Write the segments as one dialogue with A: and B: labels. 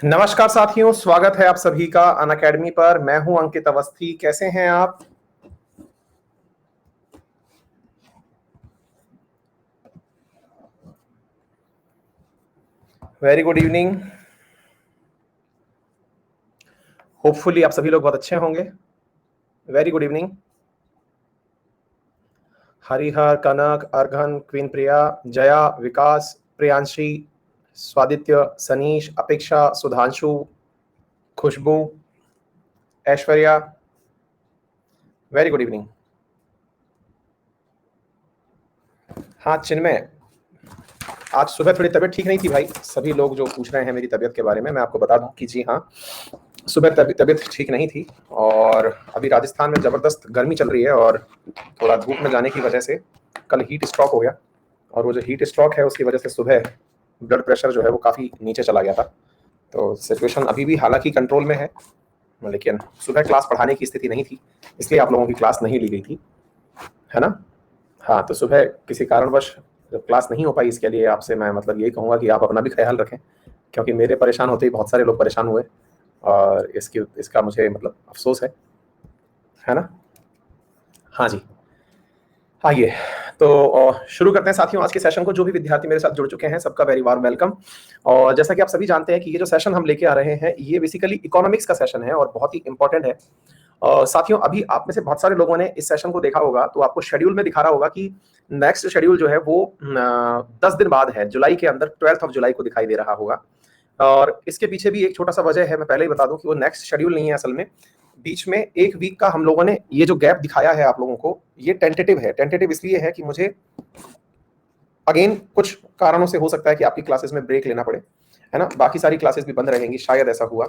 A: नमस्कार साथियों, स्वागत है आप सभी का अनअकैडमी पर। मैं हूं अंकित अवस्थी। कैसे हैं आप? Very good evening. होपफुली आप सभी लोग बहुत अच्छे होंगे। Very good evening. Harihar, Kanak, Arghan, Queen Priya, Jaya, Vikas, Priyanshi, Swaditya, Sanish, Apeksha, Sudhanshu, Khushbu, Aishwarya. Very good evening. हाँ चिन्मय, आज सुबह थोड़ी तबीयत ठीक नहीं थी भाई। सभी लोग जो पूछ रहे हैं मेरी तबीयत के बारे में, मैं आपको बता दूं कि जी हाँ, सुबह तबीयत ठीक नहीं थी। और अभी राजस्थान में ज़बरदस्त गर्मी चल रही है और थोड़ा धूप में जाने की वजह से कल हीट स्ट्रोक हो गया। और वो जो हीट स्ट्रोक है उसकी वजह से सुबह ब्लड प्रेशर जो है वो काफ़ी नीचे चला गया था। तो सिचुएशन अभी भी हालांकि कंट्रोल में है, लेकिन सुबह क्लास पढ़ाने की स्थिति नहीं थी, इसलिए आप लोगों की क्लास नहीं ली गई थी, है ना। हाँ, तो सुबह किसी कारणवश जब क्लास नहीं हो पाई, इसके लिए आपसे मैं मतलब यही कहूँगा कि आप अपना भी ख्याल रखें, क्योंकि मेरे परेशान होते ही बहुत सारे लोग परेशान हुए और इसका मुझे मतलब अफसोस है ना। हाँ जी, आइए तो शुरू करते हैं साथियों आज के सेशन को। जो भी विद्यार्थी मेरे साथ जुड़ चुके हैं सबका वेरी वार्म वेलकम। और जैसा कि आप सभी जानते हैं कि ये जो सेशन हम लेके आ रहे हैं ये बेसिकली इकोनॉमिक्स का सेशन है और बहुत ही इंपॉर्टेंट है। साथियों, अभी आप में से बहुत सारे लोगों ने इस सेशन को देखा होगा, तो आपको शेड्यूल में दिखा रहा होगा कि नेक्स्ट शेड्यूल जो है वो 10 दिन बाद है, जुलाई के अंदर 12 जुलाई को दिखाई दे रहा होगा। और इसके पीछे भी एक छोटा सा वजह है, मैं पहले ही बता दूं कि वो नेक्स्ट शेड्यूल नहीं है। असल में बीच में एक वीक का हम लोगों ने ये जो गैप दिखाया है आप लोगों को, ये टेंटेटिव है। टेंटेटिव इसलिए है कि मुझे अगेन कुछ कारणों से हो सकता है कि आपकी क्लासेस में ब्रेक लेना पड़े, है ना। बाकी सारी क्लासेस भी बंद रहेंगी, शायद ऐसा हुआ।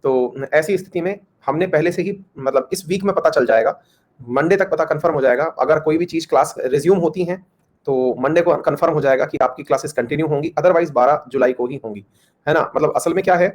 A: तो ऐसी स्थिति में हमने पहले से ही मतलब इस वीक में पता चल जाएगा, मंडे तक पता कंफर्म हो जाएगा। अगर कोई भी चीज क्लास रिज्यूम होती है तो मंडे को कंफर्म हो जाएगा कि आपकी क्लासेस कंटिन्यू होंगी, अदरवाइज 12 जुलाई को ही होंगी, है ना। मतलब असल में क्या है,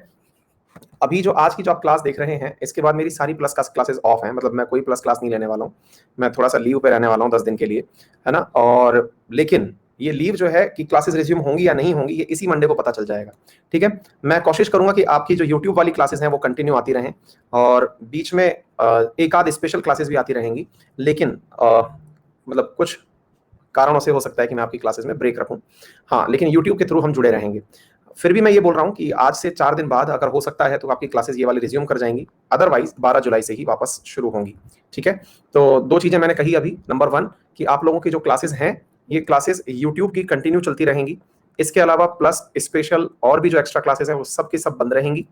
A: अभी जो आज की जो आप क्लास देख रहे हैं इसके बाद मेरी सारी प्लस क्लासेस ऑफ हैं। मतलब मैं कोई प्लस क्लास नहीं लेने वाला हूँ, मैं थोड़ा सा लीव पे रहने वाला हूँ 10 दिन के लिए, है ना। और लेकिन ये लीव जो है कि क्लासेस रिज्यूम होंगी या नहीं होंगी ये इसी मंडे को पता चल जाएगा, ठीक है। मैं कोशिश करूंगा कि आपकी जो यूट्यूब वाली क्लासेस हैं वो कंटिन्यू आती रहें और बीच में एक आध स्पेशल क्लासेस भी आती रहेंगी, लेकिन मतलब कुछ कारणों से हो सकता है कि मैं आपकी क्लासेस में ब्रेक रखूं। हाँ, लेकिन यूट्यूब के थ्रू हम जुड़े रहेंगे। फिर भी मैं ये बोल रहा हूँ कि आज से 4 दिन बाद अगर हो सकता है तो आपकी क्लासेस ये वाली रिज्यूम कर जाएंगी, अदरवाइज 12 जुलाई से ही वापस शुरू होंगी, ठीक है। तो दो चीजें मैंने कही अभी। नंबर 1 कि आप लोगों की जो क्लासेस हैं ये क्लासेस यूट्यूब की कंटिन्यू चलती रहेंगी। इसके अलावा प्लस स्पेशल और भी जो एक्स्ट्रा क्लासेस हैं वो सब की सब बंद रहेंगी।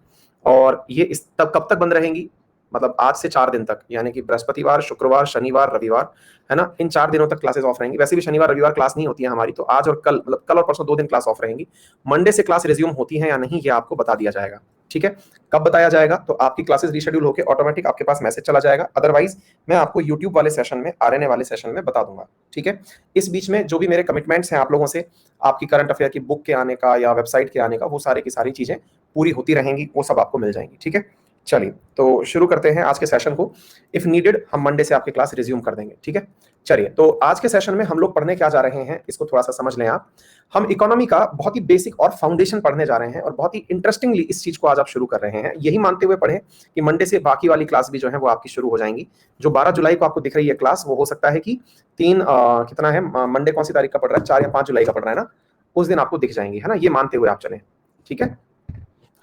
A: और ये तब कब तक बंद रहेंगी, मतलब आज से 4 दिन तक, यानी कि बृहस्पतिवार, शुक्रवार, शनिवार, रविवार, है ना। इन 4 दिनों तक क्लासेस ऑफ रहेंगी। वैसे भी शनिवार रविवार क्लास नहीं होती है हमारी, तो आज और कल मतलब कल और परसों 2 दिन क्लास ऑफ रहेंगी। मंडे से क्लास रिज्यूम होती है या नहीं ये आपको बता दिया जाएगा, ठीक है। कब बताया जाएगा, तो आपकी क्लासेस रीशेड्यूल होकर ऑटोमेटिक आपके पास मैसेज चला जाएगा, अदरवाइज मैं आपको यूट्यूब वाले सेशन में, आने वाले सेशन में बता दूंगा, ठीक है। इस बीच में जो भी मेरे कमिटमेंट्स हैं आप लोगों से, आपकी करंट अफेयर की बुक के आने का या वेबसाइट के आने का, वो सारी की सारी चीजें पूरी होती रहेंगी, वो सब आपको मिल जाएंगी, ठीक है। चलिए तो शुरू करते हैं आज के सेशन को। इफ नीडेड हम मंडे से आपकी क्लास रिज्यूम कर देंगे, ठीक है। चलिए तो आज के सेशन में हम लोग पढ़ने क्या जा रहे हैं इसको थोड़ा सा समझ लें आप। हम इकोनॉमी का बहुत ही बेसिक और फाउंडेशन पढ़ने जा रहे हैं और बहुत ही इंटरेस्टिंगली इस चीज को आज आप शुरू कर रहे हैं, यही मानते हुए पढ़ें कि मंडे से बाकी वाली क्लास भी जो है वो आपकी शुरू हो जाएंगी। जो 12 जुलाई को आपको दिख रही है क्लास, वो हो सकता है कि कितना है, मंडे कौन सी तारीख का पड़ रहा है, 4 या 5 जुलाई का पड़ रहा है ना, उस दिन आपको दिख जाएंगी, है ना। ये मानते हुए आप चलें, ठीक है।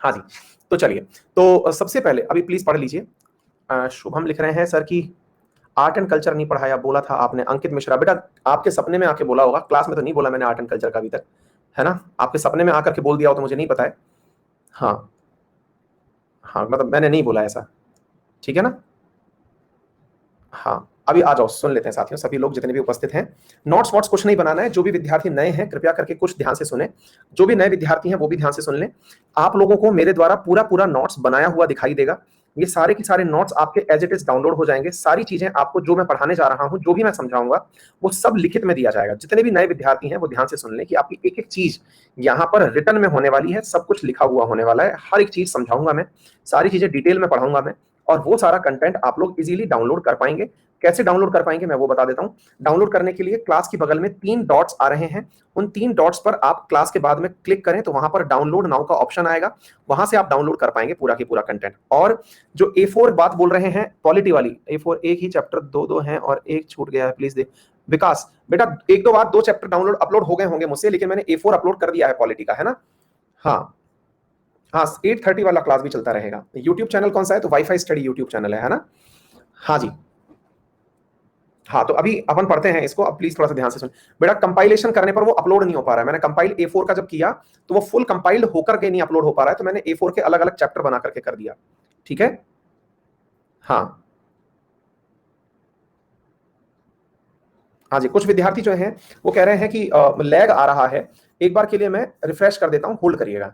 A: हाँ जी, तो चलिए तो सबसे पहले अभी प्लीज पढ़ लीजिए। शुभम लिख रहे हैं सर कि आर्ट एंड कल्चर नहीं पढ़ाया, बोला था आपने। अंकित मिश्रा, बेटा आपके सपने में आके बोला होगा, क्लास में तो नहीं बोला मैंने आर्ट एंड कल्चर का अभी तक, है ना। आपके सपने में आकर के बोल दिया हो तो मुझे नहीं पता है। हाँ हाँ, मतलब मैंने नहीं बोला ऐसा, ठीक है ना। हाँ, अभी आ जाओ, सुन लेते हैं साथियों, सभी लोग जितने भी उपस्थित हैं। नोट्स वोट्स कुछ नहीं बनाना है। जो भी विद्यार्थी नए हैं कृपया करके कुछ ध्यान से सुने, जो भी नए विद्यार्थी हैं वो भी ध्यान से सुन लें। आप लोगों को मेरे द्वारा पूरा पूरा नोट्स बनाया हुआ दिखाई देगा। ये सारे के सारे नोट्स आपके एज इट इज डाउनलोड हो जाएंगे। सारी चीजें आपको जो मैं पढ़ाने जा रहा हूँ, जो भी मैं समझाऊंगा, वो सब लिखित में दिया जाएगा। जितने भी नए विद्यार्थी हैं वो ध्यान से सुन लें कि आपकी एक एक चीज यहाँ पर रिटर्न में होने वाली है, सब कुछ लिखा हुआ होने वाला है। हर एक चीज समझाऊंगा मैं, सारी चीजें डिटेल में पढ़ाऊंगा मैं, और वो सारा कंटेंट आप लोग इजीली डाउनलोड कर पाएंगे। कैसे डाउनलोड कर पाएंगे मैं वो बता देता हूं। डाउनलोड करने के लिए क्लास की बगल में 3 डॉट्स आ रहे हैं, उन 3 डॉट्स पर आप क्लास के बाद में क्लिक करें तो वहां पर डाउनलोड नाउ का ऑप्शन आएगा, वहां से आप डाउनलोड कर पाएंगे पूरा की पूरा कंटेंट। और जो A4 बात बोल रहे हैं पॉलिटी वाली, A4 एक ही चैप्टर, दो हैं और एक छूट गया है, प्लीज दे विकास बेटा, एक दो बार 2 चैप्टर डाउनलोड अपलोड हो गए होंगे मुझसे, लेकिन मैंने A4 अपलोड कर दिया है पॉलिटी का, है ना। हाँ हाँ, 8:30 वाला क्लास भी चलता रहेगा। यूट्यूब चैनल कौन सा है? तो वाईफाई स्टडी यूट्यूब चैनल है ना। हाँ जी, हाँ, तो अभी अपन पढ़ते हैं इसको, अब प्लीज थोड़ा सा ध्यान से सुन बेटा। कंपाइलेशन करने पर वो अपलोड नहीं हो पा रहा है, मैंने कंपाइल A4 का जब किया तो वो फुल कंपाइल्ड होकर के नहीं अपलोड हो पा रहा है, तो मैंने A4 के अलग अलग चैप्टर बना करके कर दिया, ठीक है। हाँ हाँ जी, कुछ विद्यार्थी जो हैं वो कह रहे हैं कि लैग आ रहा है, एक बार के लिए मैं रिफ्रेश कर देता हूं, होल्ड करिएगा।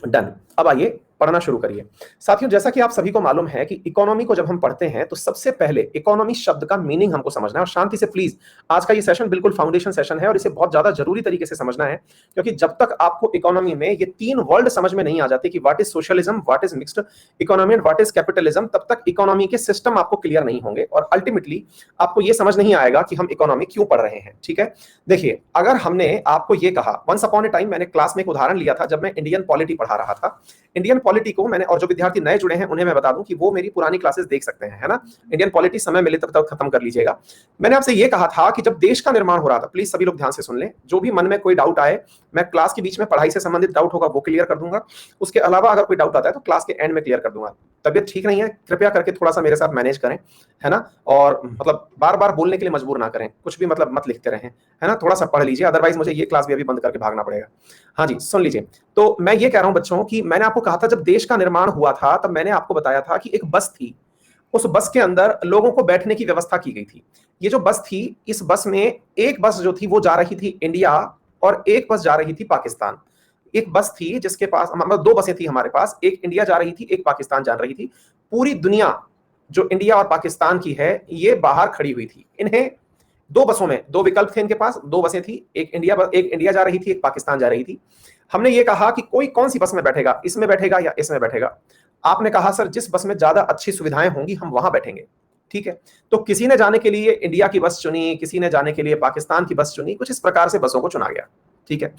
A: डन, अब आइए पढ़ना शुरू करिए। साथियों, जैसा कि आप सभी को मालूम है कि इकोनॉमी को जब हम पढ़ते हैं तो सबसे पहले इकोनॉमी शब्द का मीनिंग हमको समझना है। और शांति से प्लीज, आज का ये सेशन बिल्कुल फाउंडेशन सेशन है और इसे बहुत ज्यादा जरूरी तरीके से समझना है, क्योंकि जब तक आपको इकोनॉमी में ये 3 वर्ड समझ में नहीं आ जाते कि what is socialism, what is mixed economy and what is capitalism, तब तक इकोनॉमी के सिस्टम आपको क्लियर नहीं होंगे और अल्टीमेटली आपको ये समझ नहीं आएगा कि हम इकोनॉमी क्यों पढ़ रहे हैं, ठीक है। देखिए, अगर हमने आपको ये कहा, वंस अपॉन ए टाइम, मैंने क्लास में एक उदाहरण लिया था जब मैं इंडियन पॉलिटी पढ़ा रहा था। इंडियन पॉलिटी को मैंने, और जो विद्यार्थी नए जुड़े हैं उन्हें मैं बता दूं कि वो मेरी पुरानी क्लासेस देख सकते हैं, है ना। इंडियन पॉलिटी समय मिले तब तक खत्म कर लीजिएगा। मैंने आपसे ये कहा था कि जब देश का निर्माण हो रहा था, प्लीज सभी लोग ध्यान से सुन लें, जो भी मन में कोई डाउट आए, मैं क्लास के बीच में पढ़ाई से संबंधित डाउट होगा वो क्लियर कर दूंगा, उसके अलावा अगर कोई डाउट आता है तो क्लास के एंड में क्लियर कर दूंगा। तबियत ठीक नहीं है, कृपया करके थोड़ा सा मेरे साथ मैनेज करें, है ना। और मतलब बार बार बोलने के लिए मजबूर ना करें, कुछ भी मतलब मत लिखते रहें, है ना। थोड़ा सा पढ़ लीजिए, अदरवाइज मुझे ये क्लास भी अभी बंद करके भागना पड़ेगा। हाँ जी, सुन लीजिए। तो मैं ये कह रहा हूं बच्चों कि मैंने आपको कहा था जब देश का निर्माण हुआ था तब मैंने आपको बताया था कि एक बस थी, उस बस के अंदर लोगों को बैठने की व्यवस्था की गई थी। ये जो बस थी, इस बस में एक बस जो थी वो जा रही थी इंडिया और एक बस जा रही थी पाकिस्तान। एक बस थी जिसके पास, मतलब 2 बसें थी हमारे पास, एक इंडिया जा रही थी, एक पाकिस्तान जा रही थी। पूरी दुनिया जो इंडिया और पाकिस्तान की है ये बाहर खड़ी हुई थी। इन्हें 2 बसों में 2 विकल्प थे, इनके पास 2 बसें थी, एक इंडिया जा रही थी, एक पाकिस्तान जा रही थी। हमने ये कहा कि कोई कौन सी बस में बैठेगा, इसमें बैठेगा या इसमें बैठेगा। आपने कहा सर जिस बस में ज्यादा अच्छी सुविधाएं होंगी हम वहां बैठेंगे, ठीक है। तो किसी ने जाने के लिए इंडिया की बस चुनी, किसी ने जाने के लिए पाकिस्तान की बस चुनी, कुछ इस प्रकार से बसों को चुना गया, ठीक है।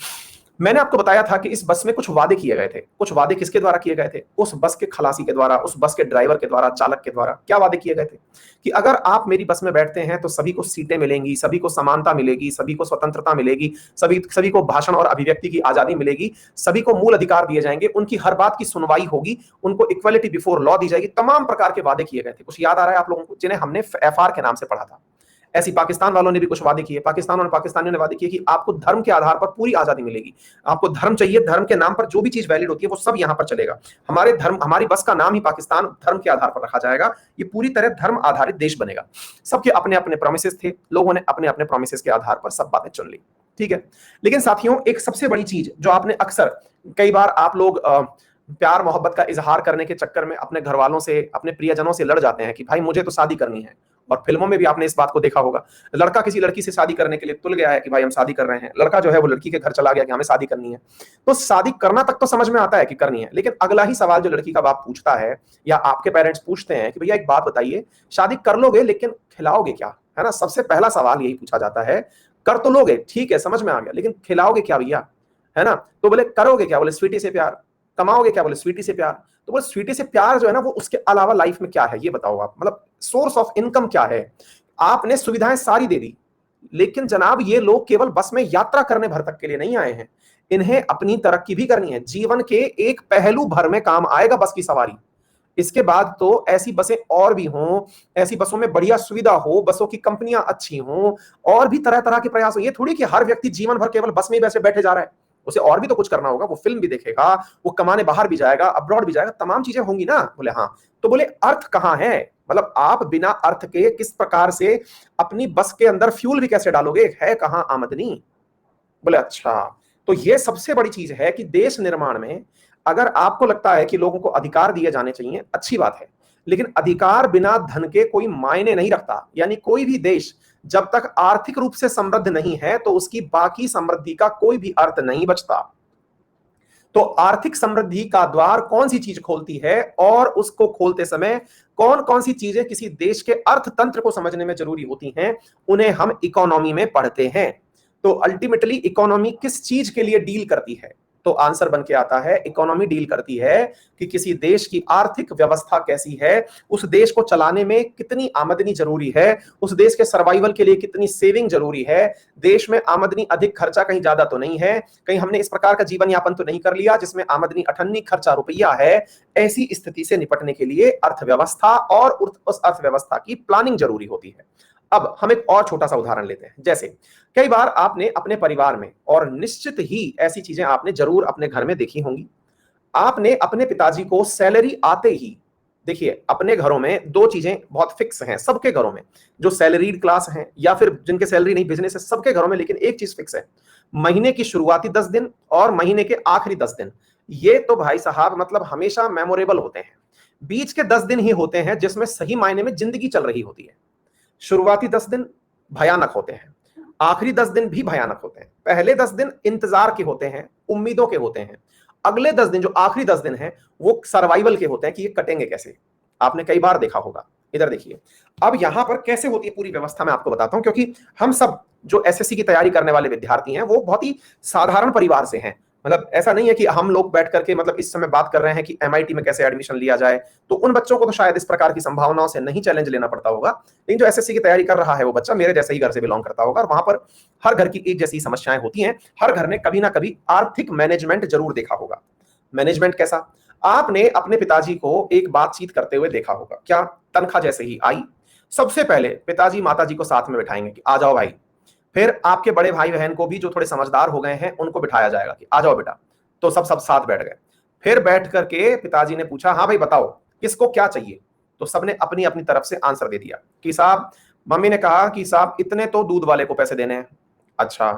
A: मैंने आपको बताया था कि इस बस में कुछ वादे किए गए थे। कुछ वादे किसके द्वारा किए गए थे? उस बस के खलासी के द्वारा, उस बस के ड्राइवर के द्वारा, चालक के द्वारा। क्या वादे किए गए थे? कि अगर आप मेरी बस में बैठते हैं तो सभी को सीटें मिलेंगी, सभी को समानता मिलेगी, सभी को स्वतंत्रता मिलेगी, सभी को भाषण और अभिव्यक्ति की आजादी मिलेगी, सभी को मूल अधिकार दिए जाएंगे, उनकी हर बात की सुनवाई होगी, उनको इक्वलिटी बिफोर लॉ दी जाएगी। तमाम प्रकार के वादे किए गए थे। कुछ याद आ रहा है आप लोगों को, जिन्हें हमने FR के नाम से पढ़ा था। ऐसी पाकिस्तान वालों ने भी कुछ वादे किए, पाकिस्तान और पाकिस्तानियों ने वादे किए कि आपको धर्म के आधार पर पूरी आजादी मिलेगी, आपको धर्म चाहिए, धर्म के नाम पर जो भी चीज वैलिड होती है वो सब यहां पर चलेगा। हमारे धर्म, हमारी बस का नाम ही पाकिस्तान धर्म के आधार पर रखा जाएगा, ये पूरी तरह धर्म आधारित देश बनेगा। सबके अपने अपने प्रोमिसेस थे, लोगों ने अपने अपने प्रोमिसेस के आधार पर सब बातें चुन ली, ठीक है। लेकिन साथियों, एक सबसे बड़ी चीज जो आपने अक्सर, कई बार आप लोग प्यार मोहब्बत का इजहार करने के चक्कर में अपने घर वालों से, अपने प्रियजनों से लड़ जाते हैं कि भाई मुझे तो शादी करनी है। और फिल्मों में भी आपने इस बात को देखा होगा, लड़का किसी लड़की से शादी करने के लिए तुल गया है कि भाई हम शादी कर रहे हैं, लड़का जो है वो लड़की के घर चला गया कि हमें शादी करनी है। तो शादी करना तक तो समझ में आता है कि करनी है, लेकिन अगला ही सवाल जो लड़की का बाप पूछता है या आपके पेरेंट्स पूछते हैं कि भैया एक बात बताइए, शादी कर लोगे लेकिन खिलाओगे क्या, है ना। सबसे पहला सवाल यही पूछा जाता है। कर तो लोगे, ठीक है, समझ में आ गया, लेकिन खिलाओगे क्या भैया, है ना। तो बोले करोगे क्या, बोले स्वीटी से प्यार। कमाओगे क्या, बोले स्वीटी से प्यार। तो बोले स्वीटी से प्यार जो है ना वो उसके अलावा लाइफ में क्या है ये बताओ आप, मतलब सोर्स ऑफ इनकम क्या है। आपने सुविधाएं सारी दे दी, लेकिन जनाब ये लोग केवल बस में यात्रा करने भर तक के लिए नहीं आए हैं, इन्हें अपनी तरक्की भी करनी है। जीवन के एक पहलू भर में काम आएगा बस की सवारी। इसके बाद तो ऐसी बसें और भी हों, ऐसी बसों में बढ़िया सुविधा हो, बसों की कंपनियां अच्छी हों, और भी तरह तरह के प्रयास हो। ये थोड़ी कि हर व्यक्ति जीवन भर केवल बस में ही वैसे बैठे जा रहा है, उसे और भी तो कुछ करना होगा, वो फिल्म भी देखेगा, वो कमाने बाहर भी जाएगा, अब्रॉड भी जाएगा, तमाम चीजें होंगी ना। बोले हाँ। तो बोले अर्थ कहां है, मतलब आप बिना अर्थ के किस प्रकार से अपनी बस के अंदर फ्यूल भी कैसे डालोगे, है कहां आमदनी। बोले अच्छा। तो ये सबसे बड़ी चीज है कि देश निर्माण में अगर आपको लगता है कि लोगों को अधिकार दिए जाने चाहिए, अच्छी बात है, लेकिन अधिकार बिना धन के कोई मायने नहीं रखता। यानी कोई भी देश जब तक आर्थिक रूप से समृद्ध नहीं है तो उसकी बाकी समृद्धि का कोई भी अर्थ नहीं बचता। तो आर्थिक समृद्धि का द्वार कौन सी चीज खोलती है और उसको खोलते समय कौन कौन सी चीजें किसी देश के अर्थतंत्र को समझने में जरूरी होती हैं, उन्हें हम इकोनॉमी में पढ़ते हैं। तो अल्टीमेटली इकोनॉमी किस चीज के लिए डील करती है? तो आंसर बन के आता है, इकोनॉमी डील करती है कि किसी देश की आर्थिक व्यवस्था कैसी है, उस देश को चलाने में कितनी आमदनी जरूरी है, उस देश के सर्वाइवल के लिए कितनी सेविंग जरूरी है, देश में आमदनी अधिक खर्चा कहीं ज्यादा तो नहीं है, कहीं हमने इस प्रकार का जीवन यापन तो नहीं कर लिया जिसमें आमदनी अठन्नी खर्चा रुपया है। ऐसी स्थिति से निपटने के लिए अर्थव्यवस्था और उस अर्थव्यवस्था की प्लानिंग जरूरी होती है। अब हम एक और छोटा सा उदाहरण लेते हैं। जैसे कई बार आपने अपने परिवार में, और निश्चित ही ऐसी चीजें आपने जरूर अपने घर में देखी होंगी, आपने अपने पिताजी को सैलरी आते ही, देखिए अपने घरों में दो चीजें बहुत फिक्स हैं सबके घरों में, जो सैलरीड क्लास हैं या फिर जिनके सैलरी नहीं बिजनेस है, सबके घरों में लेकिन एक चीज फिक्स है, महीने की शुरुआती 10 दिन और महीने के आखिरी 10 दिन। ये तो भाई साहब मतलब हमेशा मेमोरेबल होते हैं। बीच के 10 दिन ही होते हैं जिसमें सही मायने में जिंदगी चल रही होती है। शुरुआती 10 दिन भयानक होते हैं, आखिरी 10 दिन भी भयानक होते हैं। पहले 10 दिन इंतजार के होते हैं, उम्मीदों के होते हैं। अगले 10 दिन, जो आखिरी 10 दिन हैं, वो सर्वाइवल के होते हैं कि ये कटेंगे कैसे। आपने कई बार देखा होगा। इधर देखिए, अब यहां पर कैसे होती है पूरी व्यवस्था मैं आपको बताता हूं, क्योंकि हम सब जो एसएससी की तैयारी करने वाले विद्यार्थी हैं वो बहुत ही साधारण परिवार से हैं। मतलब ऐसा नहीं है कि हम लोग बैठ करके मतलब इस समय बात कर रहे हैं कि एमआईटी में कैसे एडमिशन लिया जाए, तो उन बच्चों को तो शायद इस प्रकार की संभावनाओं से नहीं चैलेंज लेना पड़ता होगा। लेकिन जो एसएससी की तैयारी कर रहा है वो बच्चा मेरे जैसे ही घर से बिलोंग करता होगा, और वहां पर हर घर की एक जैसी समस्याएं होती हैं। हर घर ने कभी ना कभी आर्थिक मैनेजमेंट जरूर देखा होगा। मैनेजमेंट कैसा? आपने अपने पिताजी को एक बातचीत करते हुए देखा होगा। क्या? तनख्वाह जैसे ही आई, सबसे पहले पिताजी माताजी को साथ में बिठाएंगे कि आ जाओ भाई। फिर आपके बड़े भाई बहन को भी जो थोड़े समझदार हो गए हैं उनको बिठाया जाएगा कि आ जाओ बेटा। तो सब सब साथ बैठ गए। फिर बैठ करके पिताजी ने पूछा, हाँ भाई बताओ किसको क्या चाहिए? तो सबने अपनी अपनी तरफ से आंसर दे दिया कि साहब, मम्मी ने कहा कि साहब इतने तो दूध वाले को पैसे देने हैं। अच्छा।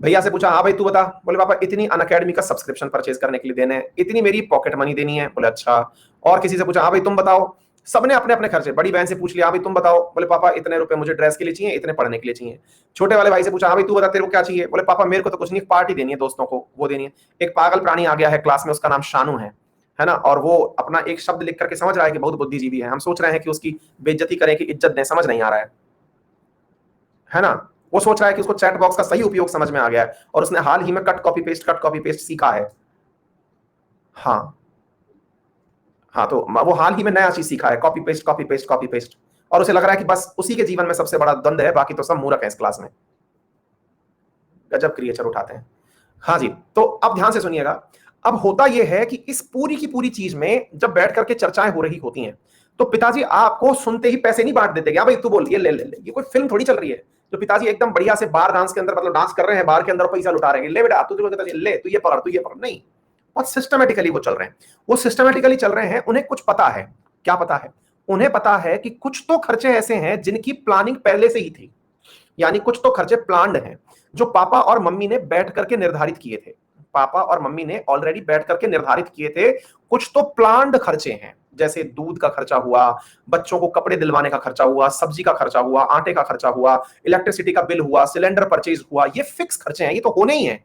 A: भैया से पूछा, हाँ भाई तू बता। बोले पापा इतनी अनअकैडमी का सब्सक्रिप्शन परचेज करने के लिए देने हैं, इतनी मेरी पॉकेट मनी देनी है। बोले अच्छा। और किसी से पूछा, हाँ भाई तुम बताओ। सबने अपने अपने खर्चे। बड़ी बहन से पूछ लिया, हाँ भाई तुम बताओ। बोले पापा इतने रुपए मुझे ड्रेस के लिए चाहिए, इतने पढ़ने के लिए चाहिए। छोटे वाले भाई से पूछा, हाँ भाई तू बता तेरे को क्या चाहिए? बोले पापा मेरे को तो कुछ नहीं, पार्टी देनी है दोस्तों को, वो देनी है। एक पागल प्राणी आ गया है क्लास में, उसका नाम शानू है ना, और वो अपना एक शब्द लिख करके समझ रहा है कि बहुत बुद्धिजीवी है। हम सोच रहे हैं कि उसकी बेइज्जती करें कि इज्जत दें, समझ नहीं आ रहा है ना। वो सोच रहा है कि उसको चैट बॉक्स का सही उपयोग समझ में आ गया है, और उसने हाल ही में कट कॉपी पेस्ट सीखा है। हाँ हाँ, तो वो हाल ही में नया चीज सीखा है, copy paste copy paste copy paste. और उसे लग रहा है कि बस उसी के जीवन में सबसे बड़ा द्वंद है, बाकी तो सब मूर्ख हैं इस क्लास में। गजब क्रिएचर उठाते हैं। हाँ जी, तो अब ध्यान से सुनिएगा। अब होता यह है कि इस पूरी की पूरी चीज में जब बैठ करके चर्चाएं हो रही होती हैं, तो पिताजी आपको सुनते ही पैसे नहीं बांट देते कि हाँ भाई तू बोल, ये ले ले ले। ये कोई फिल्म थोड़ी चल रही है। तो पिताजी एकदम बढ़िया से बार डांस के अंदर मतलब डांस कर रहे हैं, बार के अंदर पैसा लुटा रहे हैं, ले बेटा तू ले, तू ये पकड़, तू ये पकड़। नहीं, बहुत सिस्टमेटिकली वो चल रहे हैं। वो सिस्टमेटिकली चल रहे हैं। उन्हें कुछ पता है। क्या पता है? उन्हें पता है कि कुछ तो खर्चे ऐसे हैं जिनकी प्लानिंग पहले से ही थी, यानी कुछ तो खर्चे प्लान्ड हैं जो पापा और मम्मी ने बैठ करके निर्धारित किए थे। पापा और मम्मी ने ऑलरेडी बैठ करके निर्धारित किए थे। कुछ तो प्लान्ड खर्चे हैं, जैसे दूध का खर्चा हुआ, बच्चों को कपड़े दिलवाने का खर्चा हुआ, सब्जी का खर्चा हुआ, आटे का खर्चा हुआ, इलेक्ट्रिसिटी का बिल हुआ, सिलेंडर परचेज हुआ। ये फिक्स खर्चे हैं, ये तो होने ही हैं।